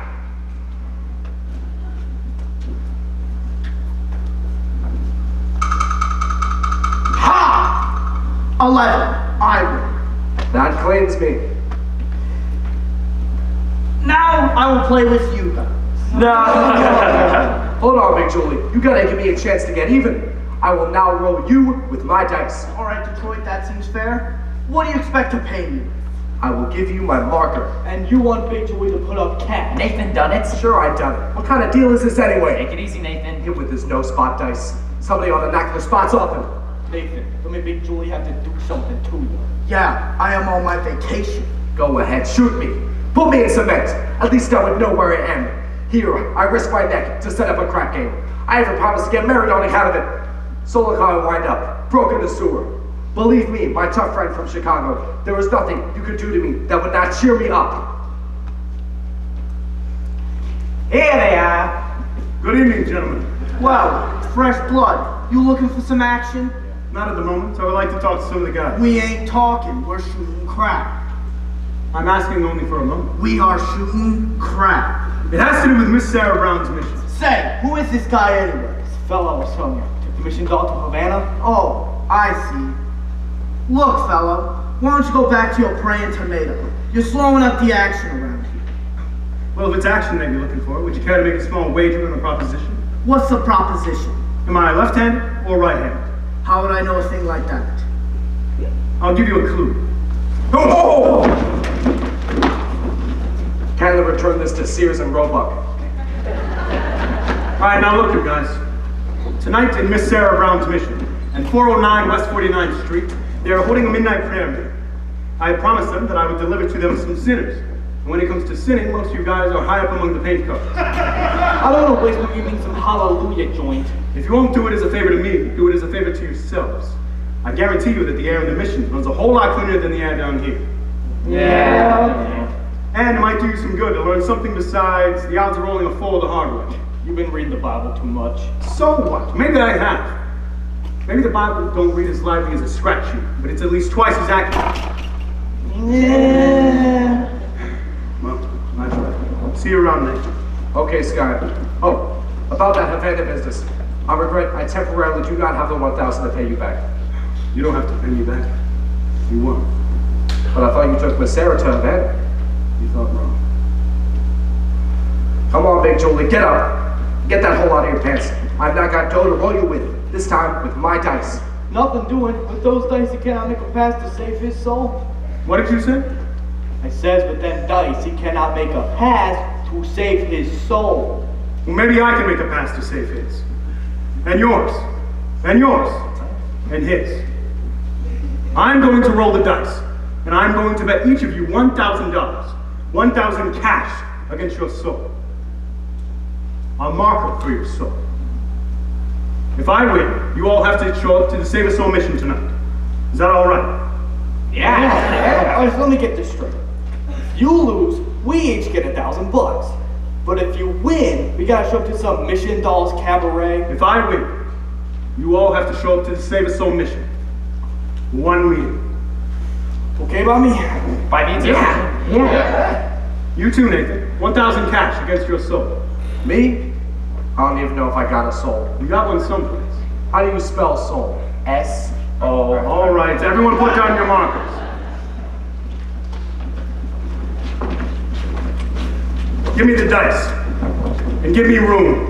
Ha! 11. I win. That cleans me. Now I will play with you guys. No. Hold on, Big Julie. You gotta give me a chance to get even. I will now roll you with my dice. All right, Detroit, that seems fair. What do you expect to pay me? I will give you my marker. And you want Big Julie to put up cash. Nathan done it. Sure, I done it. What kind of deal is this anyway? Take it easy, Nathan. Hit with his no spot dice. Somebody ought to knock their spots off him. Nathan, let me Big Julie have to do something to you. Yeah, I am on my vacation. Go ahead, shoot me. Put me in cement. At least I would know where I am. Here, I risk my neck to set up a crap game. I even promised to get married on account of it. So look how I wind up. broken the sewer. Believe me, my tough friend from Chicago, there was nothing you could do to me that would not cheer me up. Here they are. Good evening, gentlemen. Well, fresh blood. You looking for some action? Not at the moment. I would like to talk to some of the guys. We ain't talking. We're shooting crap. I'm asking only for a moment. We are shooting crap. It has to do with Miss Sarah Brown's mission. Say, who is this guy anyway? This fella was from here. Took the mission doll to Havana. Oh, I see. Look, fellow, why don't you go back to your praying tomato? You're slowing up the action around here. Well, if it's action that you're looking for, would you care to make a small wager on a proposition? What's the proposition? Am I left-handed or right-handed? How would I know a thing like that? I'll give you a clue. Oh! Kindly return this to Sears and Roebuck. All right, now look, you guys. Tonight in Miss Sarah Brown's mission, at 409 West 49th Street, they are holding a midnight prayer meeting. I had promised them that I would deliver to them some sinners. And when it comes to sinning, most of you guys are high up among the paint colors. I don't want to waste my evening some hallelujah joint. If you won't do it as a favor to me, do it as a favor to yourselves. I guarantee you that the air in the mission runs a whole lot cleaner than the air down here. Yeah. And it might do you some good to learn something besides the odds of rolling a 4 the hard way. You've been reading the Bible too much. So what? Maybe I have. Maybe the Bible don't read as lively as a scratch sheet, but it's at least twice as accurate. Yeah. Well, that's right. See you around later. Okay, Sky. Oh, about that Havana business. I regret I temporarily do not have the 1,000 to pay you back. You don't have to pay me back. You won't. But I thought you took Miss Sarah to Havana. You thought wrong. Come on, Big Julie, get up. Get that hole out of your pants. I've not got dough to roll you with. This time with my dice. Nothing doing. With those dice, he cannot make a pass to save his soul. What did you say? I says with them dice, he cannot make a pass to save his soul. Well, maybe I can make a pass to save his. And yours. And yours. And his. I'm going to roll the dice. And I'm going to bet each of you $1,000. 1,000 cash against your soul. A marker for your soul. If I win, you all have to show up to the Save a Soul mission tonight. Is that all right? Yeah. All right, let me get this straight. If you lose, we each get $1,000. But if you win, we gotta show up to some Mission Dolls cabaret. If I win, you all have to show up to the Save a Soul mission. One meeting. Okay by me? By me too. Yeah. You too, Nathan. 1,000 cash against your soul. Me? I don't even know if I got a soul. You got one someplace. How do you spell soul? S-O. All right, everyone put down your markers. Give me the dice. And give me room.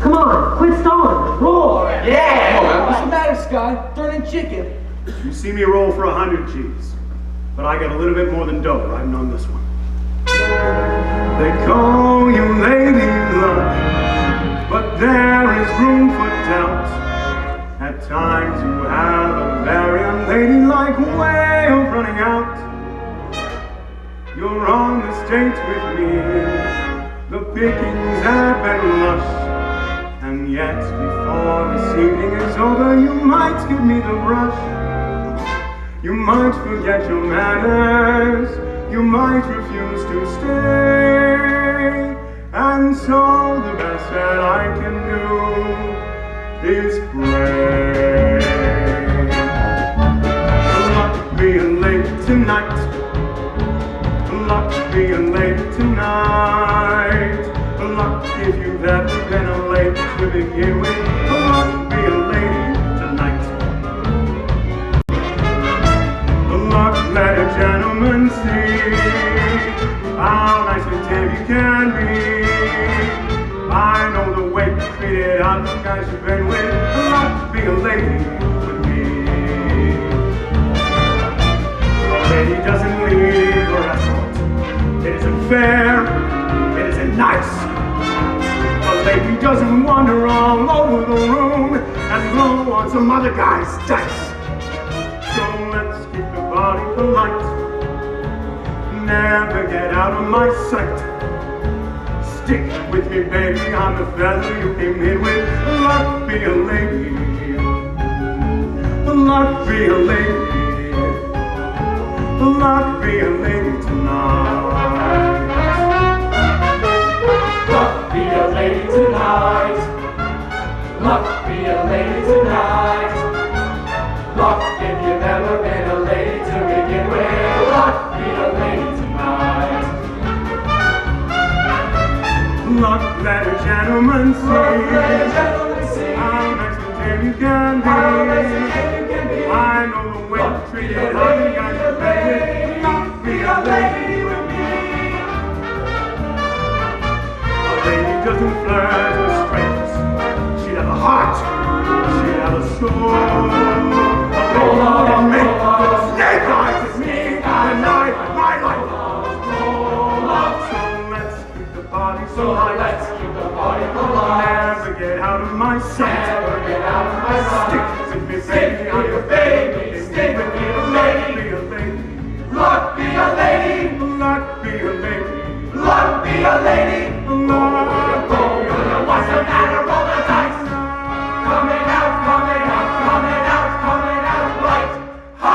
Come on, quit stalling. Roll. Yeah. What's the matter, Sky? Turning chicken. You see me roll for 100 G's. But I got a little bit more than dough riding on this one. They call you Lady Luck, but there is room for doubt. At times you have a very unladylike way of running out. You're on this date with me, the pickings have been lush, and yet before this evening is over, you might give me the brush. You might forget your manners, you might refuse to stay, and so the best that I can do is pray. Luck being late tonight, luck being late tonight, luck if you've ever been late to begin with, luck be a lady tonight. Luck let a gentleman see how nice and tame you can be. I know the way you treated other guys you've been with. Luck be a lady with me. A lady doesn't leave her escort. It isn't fair. It isn't nice. A lady doesn't wander all over the room and roll on some other guy's dice. So let's keep the body polite. Never get out of my sight. Stick with me, baby. I'm the fella you came in with. Luck be a lady. Luck be a lady. Luck be a lady tonight. Luck be a lady tonight. Luck be a lady tonight. Luck if you've never been a lady to begin with. Luck be a lady tonight. Luck let a gentleman see. Luck let a gentleman see. How nice and tame you can be. How nice and tame you can be. I know the way to treat it, how you guys should play. Luck be a lady with me. A lady doesn't flirt with strangers. She'd have a heart. She'd have a soul. A lady can make snake eyes with me. Tonight, my life. So let's keep the party alive. Never get out of my sight. Never get out of my sight. Stick with me, Stick baby. with me, baby. Stick with me, lady. Luck be a lady. Luck be a lady. Luck be a lady. What's the matter? Roll the dice. Coming out, coming out, coming out, coming out right. Ha!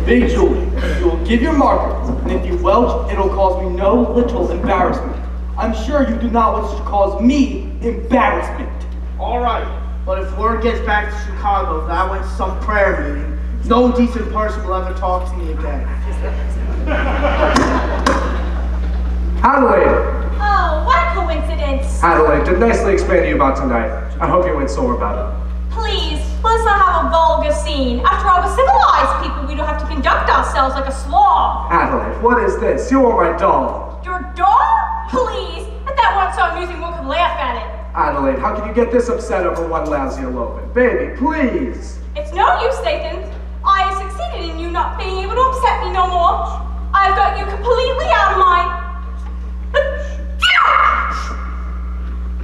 Big Julie, you will give your marker, and if you welch, it'll cause me no little embarrassment. I'm sure you do not wish to cause me embarrassment. All right, but if word gets back to Chicago that I went to some prayer meeting, no decent person will ever talk to me again. Adelaide! Oh, what a coincidence. Adelaide, to nicely explain to you about tonight. I hope you ain't sore about it. Please, let's not have a vulgar scene. After all, we're civilized people. We don't have to conduct ourselves like a slob. Adelaide, what is this? You are my doll. Your doll? Please. If that weren't so amusing, one could laugh at it. Adelaide, how can you get this upset over one lousy elopement? Baby, please. It's no use, Nathan. I have succeeded in you not being able to upset me no more. I've got you completely out of my...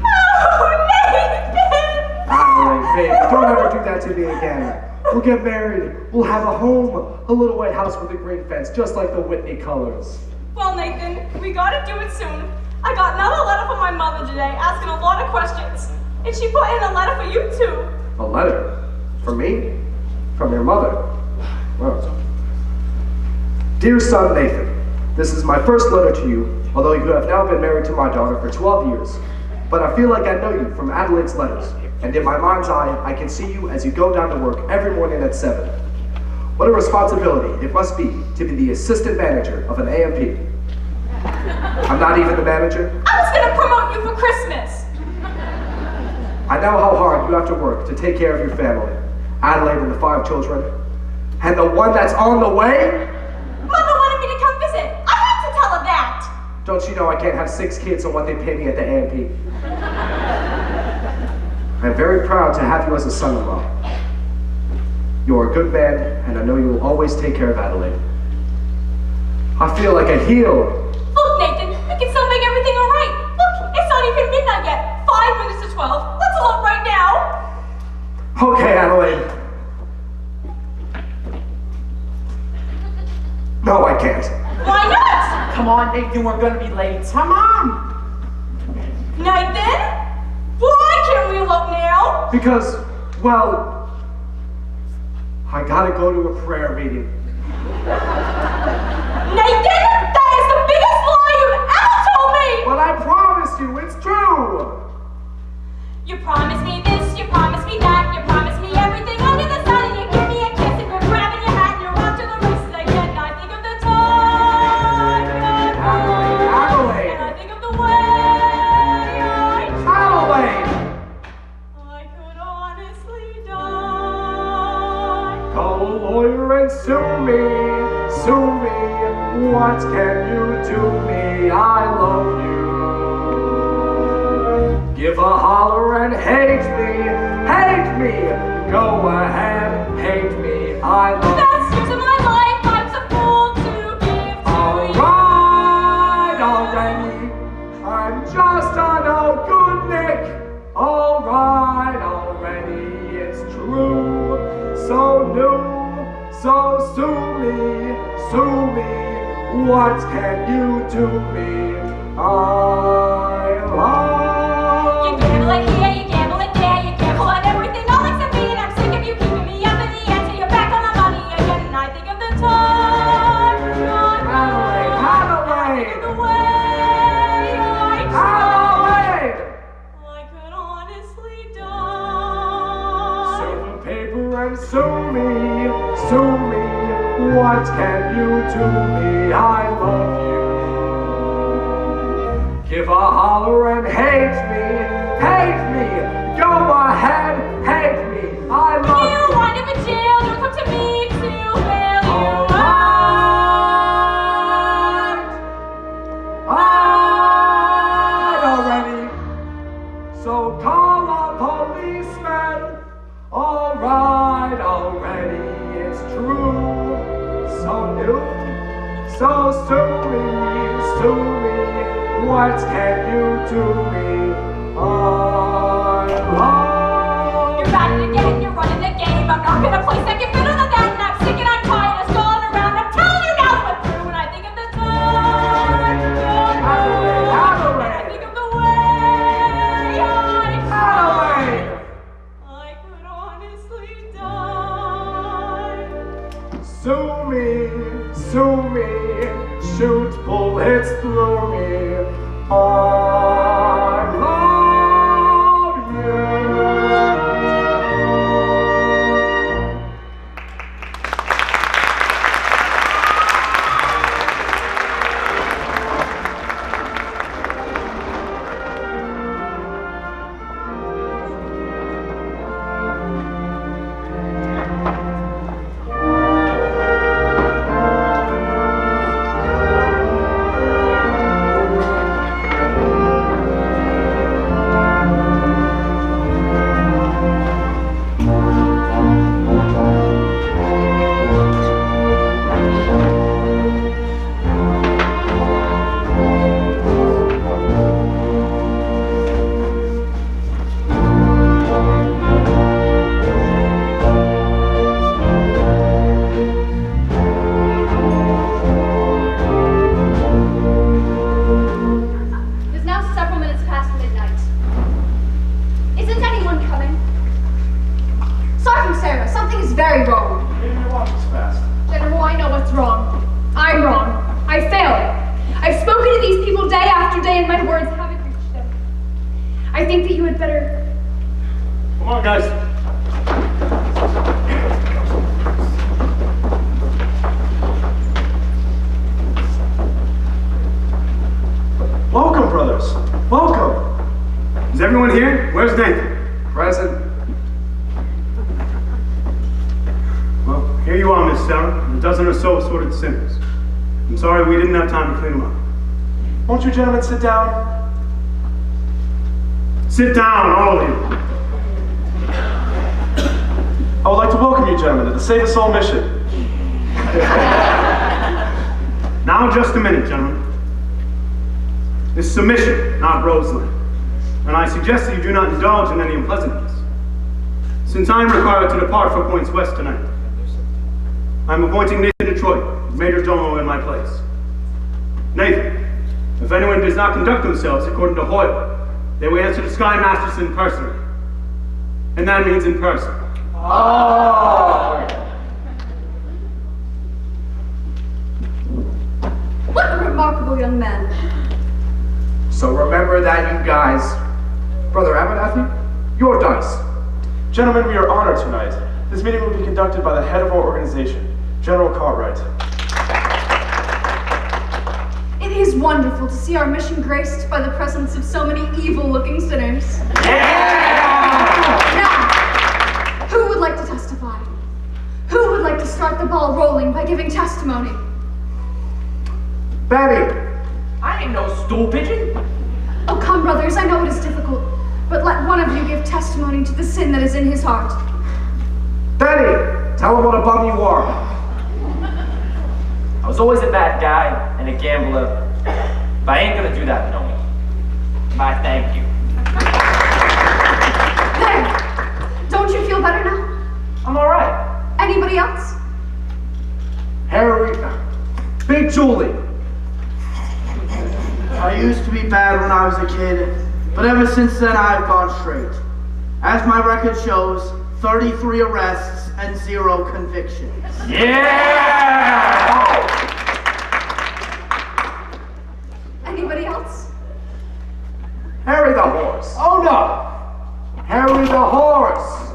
Oh, Nathan! Adelaide, baby, don't ever do that to me again. We'll get married. We'll have a home, a little white house with a green fence, just like the Whitney colors. Well, Nathan, we gotta do it soon. I got another letter from my mother today asking a lot of questions. And she put in a letter for you too. A letter? For me? From your mother? Well. Dear son Nathan, this is my first letter to you, although you have now been married to my daughter for 12 years. But I feel like I know you from Adelaide's letters, and in my mind's eye, I can see you as you go down to work every morning at 7. What a responsibility it must be to be the assistant manager of an AMP. I'm not even the manager. I was gonna promote you for Christmas. I know how hard you have to work to take care of your family, Adelaide and the 5 children, and the one that's on the way? Mother wanted me to come visit. I had to tell her that. Don't you know I can't have 6 kids on what they pay me at the AMP? I'm very proud to have you as a son-in-law. You're a good man, and I know you will always take care of Adelaide. I feel like a heel. Look, Nathan, we can still make everything all right. Look, it's not even midnight yet. 5 minutes to 12. Let's elope right now. Okay, Adelaide. No, I can't. Why not? Come on, Nathan, we're gonna be late. Come on. Nathan? Why can't we elope now? Because, well, I gotta go to a prayer meeting. Nathan, that is the biggest lie you've ever told me! But I promised you, it's true! You promised me this, you promised me that, you promised me everything under the sun, and you give me a kiss, and you're grabbing your hat, and you're off to the races again, and I think of the time you're Adelaide! and I think of the way I Adelaide! lawyer and sue me, sue me. What can you do me? I love you. Give a holler and hate me. Go ahead, hate me. I love you. Best years of my life, I'm so full to give to you. Alright, already. I'm just a no good Nick. Alright, already. It's true. So new. So sue me. What can you do me? I love. You gamble it here, you gamble it there, you gamble on everything all except me, and I'm sick of you keeping me up in the end till you're back on the money again. And I think of the time Adelaide. the way Adelaide. I could honestly die. Silver paper and sue me. What can you do me? I love you. Give a holler and hate me. Go ahead, hate me. I love you. You wind up in jail, don't come to me to bail you Alright, already. So call a policeman. Alright, already. It's true. So new. So sue me. What can you do me? I love. You're at it again, you're running the game. I'm not gonna play second fiddle to that, and I'm sick and I'm tired of stalling around. I'm telling you now what's true when I think of the time. Adelaide. I think of the way Adelaide. I could honestly die. Sue me. Shoot bullets through me. I love you. I think that you had better... Come on, guys. Welcome, brothers. Welcome. Is everyone here? Where's Nathan? Present. Well, here you are, Miss Sarah, and a dozen or so assorted sinners. I'm sorry we didn't have time to clean them up. Won't you gentlemen sit down? Sit down, all of you. I would like to welcome you gentlemen to the Save a Soul mission. Now just a minute, gentlemen. This is a mission, not Roseland. And I suggest that you do not indulge in any unpleasantness. Since I am required to depart for Points West tonight, I am appointing Nathan Detroit, Major Domo, in my place. Nathan, if anyone does not conduct themselves according to Hoyle, they will answer to Sky Masterson personally. And that means in person. Oh! What a remarkable young man. So remember that, you guys. Brother Abernathy, your dice. Gentlemen, we are honored tonight. This meeting will be conducted by the head of our organization, General Cartwright. It is wonderful to see our mission graced by the presence of so many evil-looking sinners. Yeah! Now, who would like to testify? Who would like to start the ball rolling by giving testimony. Betty! I ain't no stool pigeon. Oh, come, brothers, I know it is difficult, but let one of you give testimony to the sin that is in his heart. Betty! Tell him what a bum you are. I was always a bad guy and a gambler, but I ain't gonna do that no more. Bye, thank you. There! Don't you feel better now? I'm alright. Anybody else? Harry, Big Julie. I used to be bad when I was a kid, but ever since then I've gone straight. As my record shows, 33 arrests and 0 convictions. Yeah! Anybody else? Harry the horse. Oh no! Harry the horse.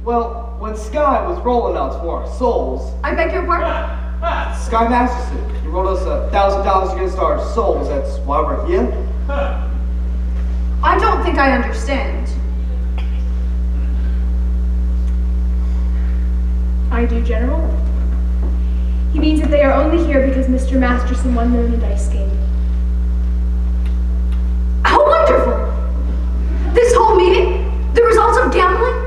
Well, when Sky was rolling out for our souls, I beg your pardon? Sky Masterson, he wrote us $1,000 against our souls. That's why we're here. I don't think I understand. I do, General. He means that they are only here because Mr. Masterson won them in a dice game. How wonderful! This whole meeting, the result of gambling?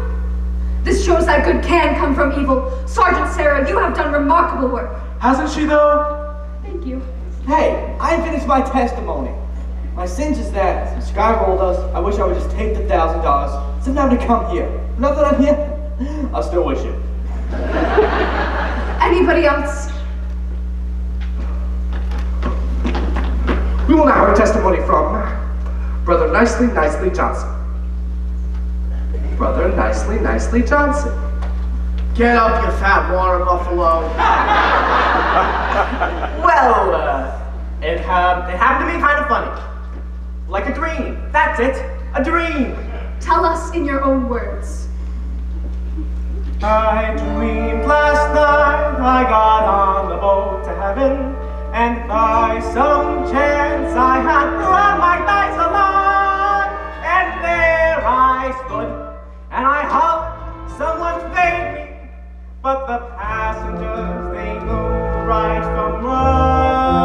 This shows that good can come from evil. Sergeant Sarah, you have done remarkable work. Hasn't she though? Thank you. Hey, I ain't finished my testimony. My sins is that since Sky rolled us, I wish I would just take the $1,000 instead of having to come here. Now that I'm here, I still wish it. Anybody else? We will now hear testimony from Brother Nicely Johnson. Brother Nicely Johnson. Get up, you fat water buffalo. Well, it happened to me kind of funny. Like a dream. That's it. A dream. Tell us in your own words. I dreamed last night I got on the boat to heaven, and by some chance I had brought my dice along, and there I stood, and I hoped someone paid me, but the passengers, they knew right from wrong.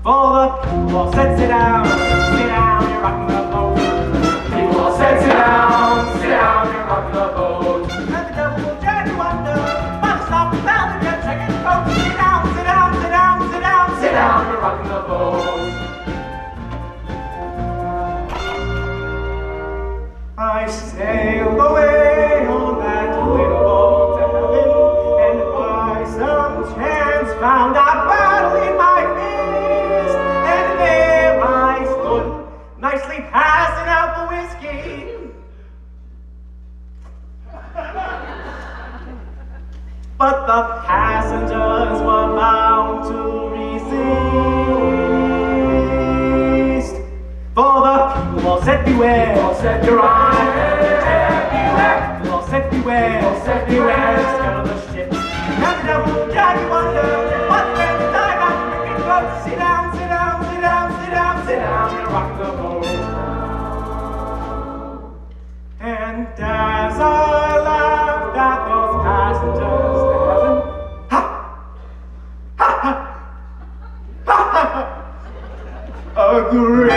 For the people all said, sit down, you're rocking the boat. People all said, sit down, you're rocking the boat. And the devil will drag you under, but stop the bell and your chicken coat. Sit down, you're rocking the boat. I sailed away on that little boat to heaven, and by some chance found a bottle in my fist, and there I stood, nicely passing out the whiskey. But the passengers were bound to resist. For the people all said beware, you're on a beware. People all said beware, scared of the ship. And the devil will drag you under, but when the time I'm freaking close, sit down, you're rocking the boat. And as I laughed at those passengers to heaven, a great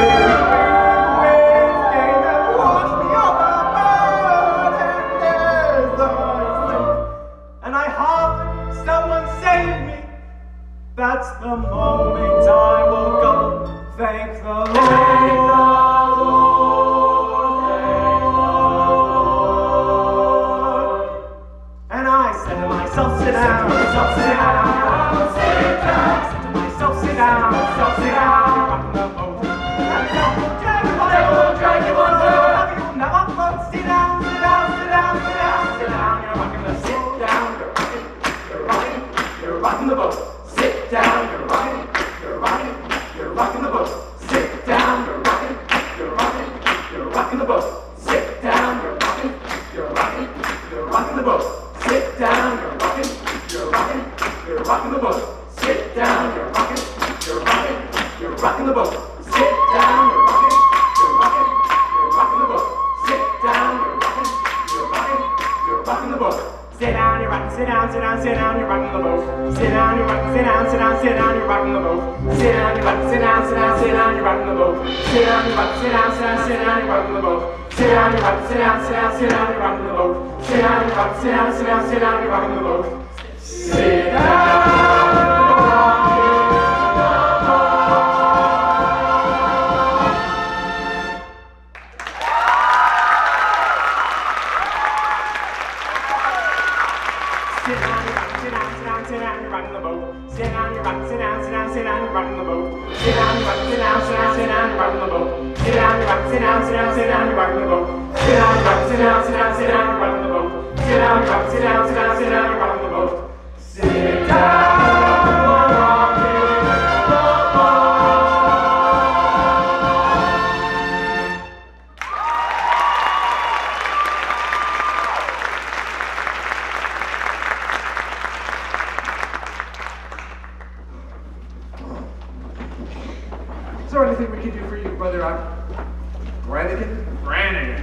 wave came and washed me overboard, and as I sank, and I hollered, someone save me. That's the moment I woke up. Thank the Lord. Thank the Lord. And I said to myself, sit down, sit down, sit down. I said to myself, sit down, sit down. Rocking the boat. And the devil will drag you under. You'll never float. Sit down, sit down, sit down, sit down, sit down. You're rocking the sit down. You're rocking the boat. Sit down, you're rocking the boat. Sit down, you're rocking the boat. Sit down, you're rocking the boat. Sit down, you're rocking the boat. Sit down, you're rocking the boat. Sit down, you're rocking the boat. Sit down, you're rocking the boat. Sit down, you're rocking, sit down, sit down, sit down, you're rocking the boat. Sit down, you're rocking, sit down, sit down, sit down, you're rocking the boat. Sit down, you're rocking, sit down, sit down, sit down, you're rocking the boat. Sit down, you're rocking, sit down, sit down, sit down, you're rocking the boat. Sit down, you're rocking, sit down, sit down, sit down, you're rocking the boat. Sit down, you're rocking, sit down, sit down, sit down, you're rocking the boat. Sit down. Is there anything we can do for you, brother? Brannigan? Brannigan.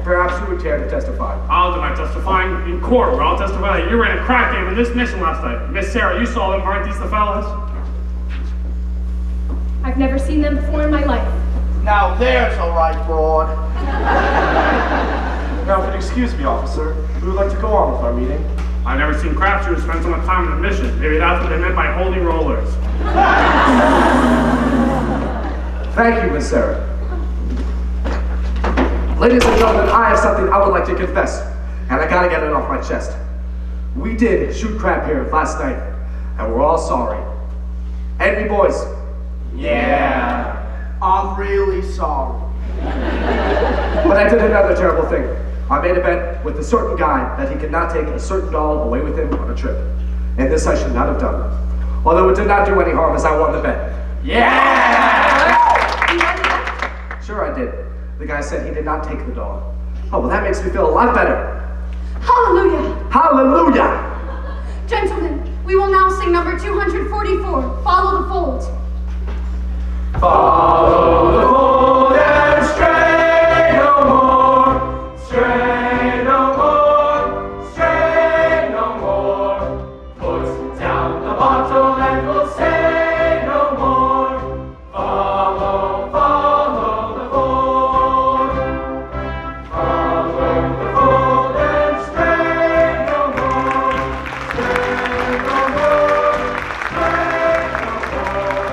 Perhaps you would care to testify. I'll do my testifying in court, where I'll testify that you ran a crack game in this mission last night. Miss Sarah, you saw them, aren't these the fellas? I've never seen them before in my life. Now there's a right broad. Now, if you'd excuse me, officer, we would like to go on with our meeting. I've never seen crapshooters spend so much time on a mission. Maybe that's what they meant by holy rollers. Thank you, Miss Sarah. Ladies and gentlemen, I have something I would like to confess, and I gotta get it off my chest. We did shoot crap here last night, and we're all sorry. Ain't we, boys? Yeah. I'm really sorry. But I did another terrible thing. I made a bet with a certain guy that he could not take a certain doll away with him on a trip. And this I should not have done. Although it did not do any harm as I won the bet. Yeah! Sure I did. The guy said he did not take the doll. Oh, well that makes me feel a lot better. Hallelujah! Hallelujah! Gentlemen, we will now sing number 244, Follow the Fold. Follow the fold and stray no more, stray no more, stray no more. Put down the bottle and we'll say no more. Follow, follow the fold. Follow the fold and stray no more, stray no more, stray no more.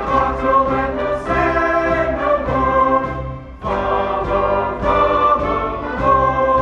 Bottle and we'll say no more. Follow, follow the fold.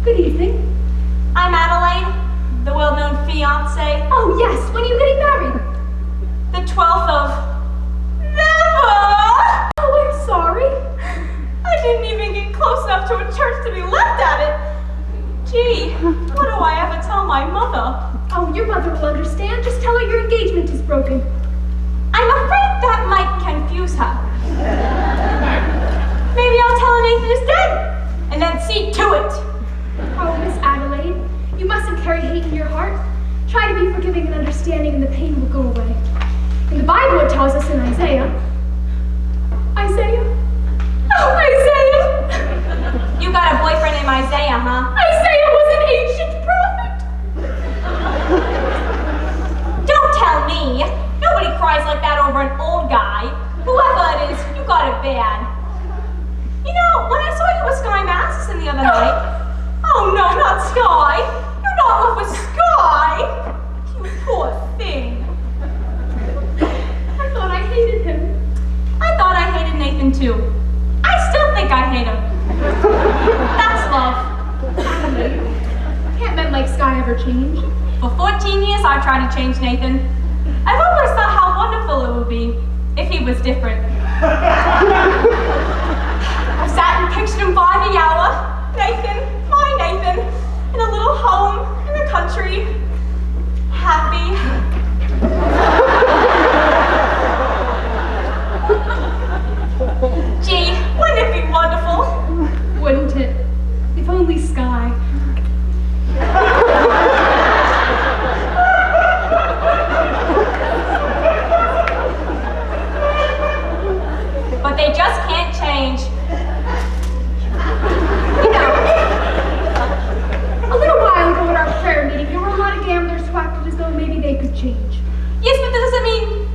Good evening. I'm Adelaide, the well-known fiancé. Oh yes, when are you getting married? The 12th of... Never! Oh, I'm sorry. I didn't even get close enough to a church to be left at it. Gee, what do I ever tell my mother? Oh, your mother will understand. Just tell her your engagement is broken. I'm afraid that might confuse her. Maybe I'll tell her Nathan is dead, and then see to it. Oh, Miss Adelaide, you mustn't carry hate in your heart. Try to be forgiving and understanding, and the pain will go away. In the Bible, it tells us in Isaiah. Isaiah? Oh, Isaiah! You got a boyfriend named Isaiah, huh? Isaiah was an ancient prophet. ever change? For 14 years I've tried to change Nathan. I've always thought how wonderful it would be if he was different. I've sat and pictured him by the hour. Nathan, my Nathan, in a little home in the country. Happy. Gee, wouldn't it be wonderful? Wouldn't it? If only Sky. But they just can't change. You know, a little while ago at our prayer meeting, there were a lot of gamblers who acted as though maybe they could change. Yes, but does it mean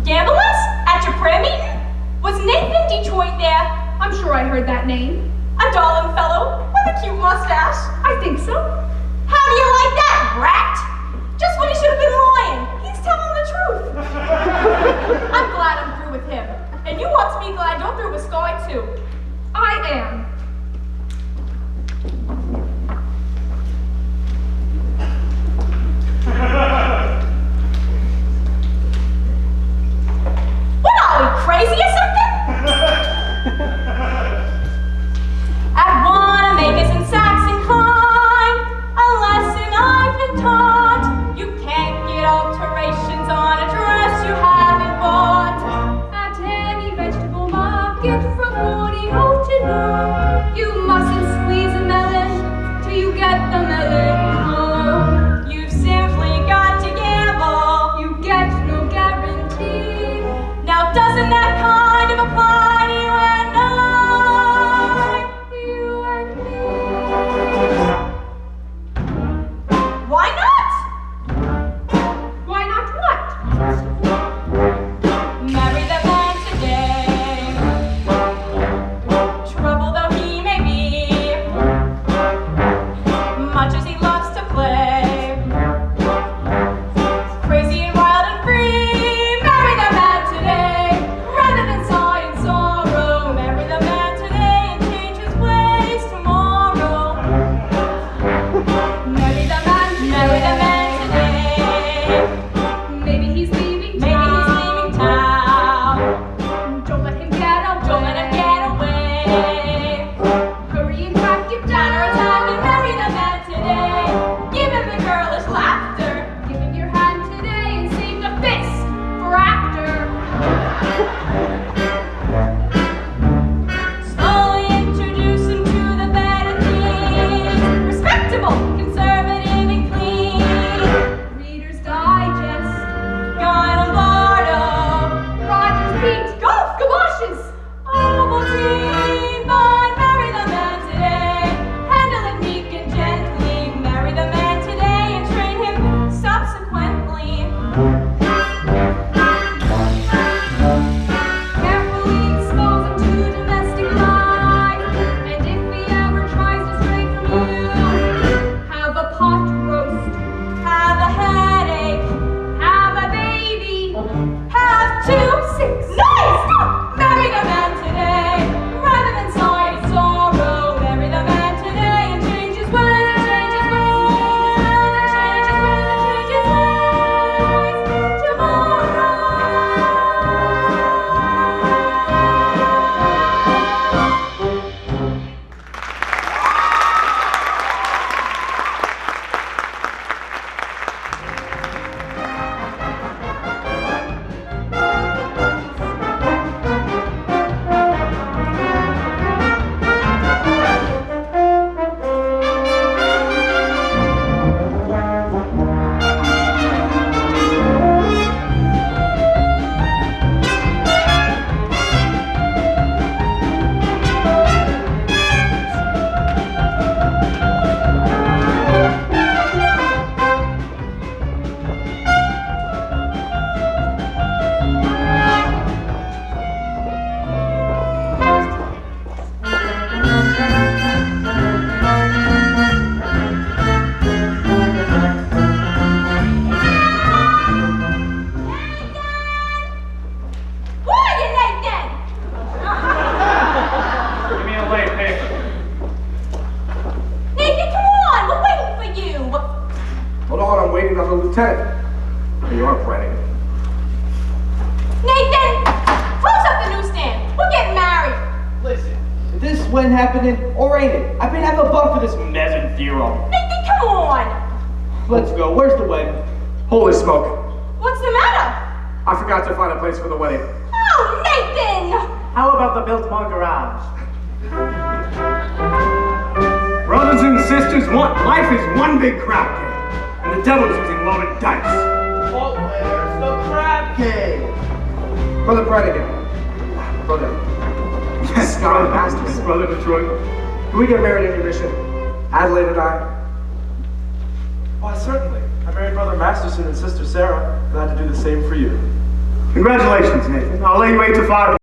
gamblers at your prayer meeting? Was Nathan Detroit there? I'm sure I heard that name. A darling fellow with a cute mustache. I think so. How do you like that, rat? Just when he should have been lying. He's telling the truth. I'm glad I'm through with him. And you ought to be glad you're through with Sky, too. I am. What are we, crazy or something? At Wanamaker's and Saxon Klein, a lesson I've been taught. You can't get alterations on a dress you haven't bought. At any vegetable market from morning out to noon, you mustn't squeeze a melon till you get the melon home. You've simply got to gamble. You get no guarantee. Now doesn't that kind of apply to you and I? You and me. Why not? Why not what? Marry the man today. Trouble though he may be, much as he loves to waiting on the lieutenant. There you are, Brannigan. Nathan, close up the newsstand. We're getting married. Listen, if this wedding happening or ain't it? I've been having a buck for this Meson theorem. Nathan, come on. Let's go. Where's the wedding? Holy smoke. What's the matter? I forgot to find a place for the wedding. Oh, Nathan! How about the Biltmore garage? Brothers and sisters, life is one big crap game, and the devil's using loaded dice. But where's the crab cake? Brother Brannigan. Brother. Yes, Scott Yes, Masterson. Brother Detroit. Can we get married in your mission? Adelaide and I? Why, certainly. I married Brother Masterson and Sister Sarah. Glad to do the same for you. Congratulations, Nathan. I'll lay you 8 to 5.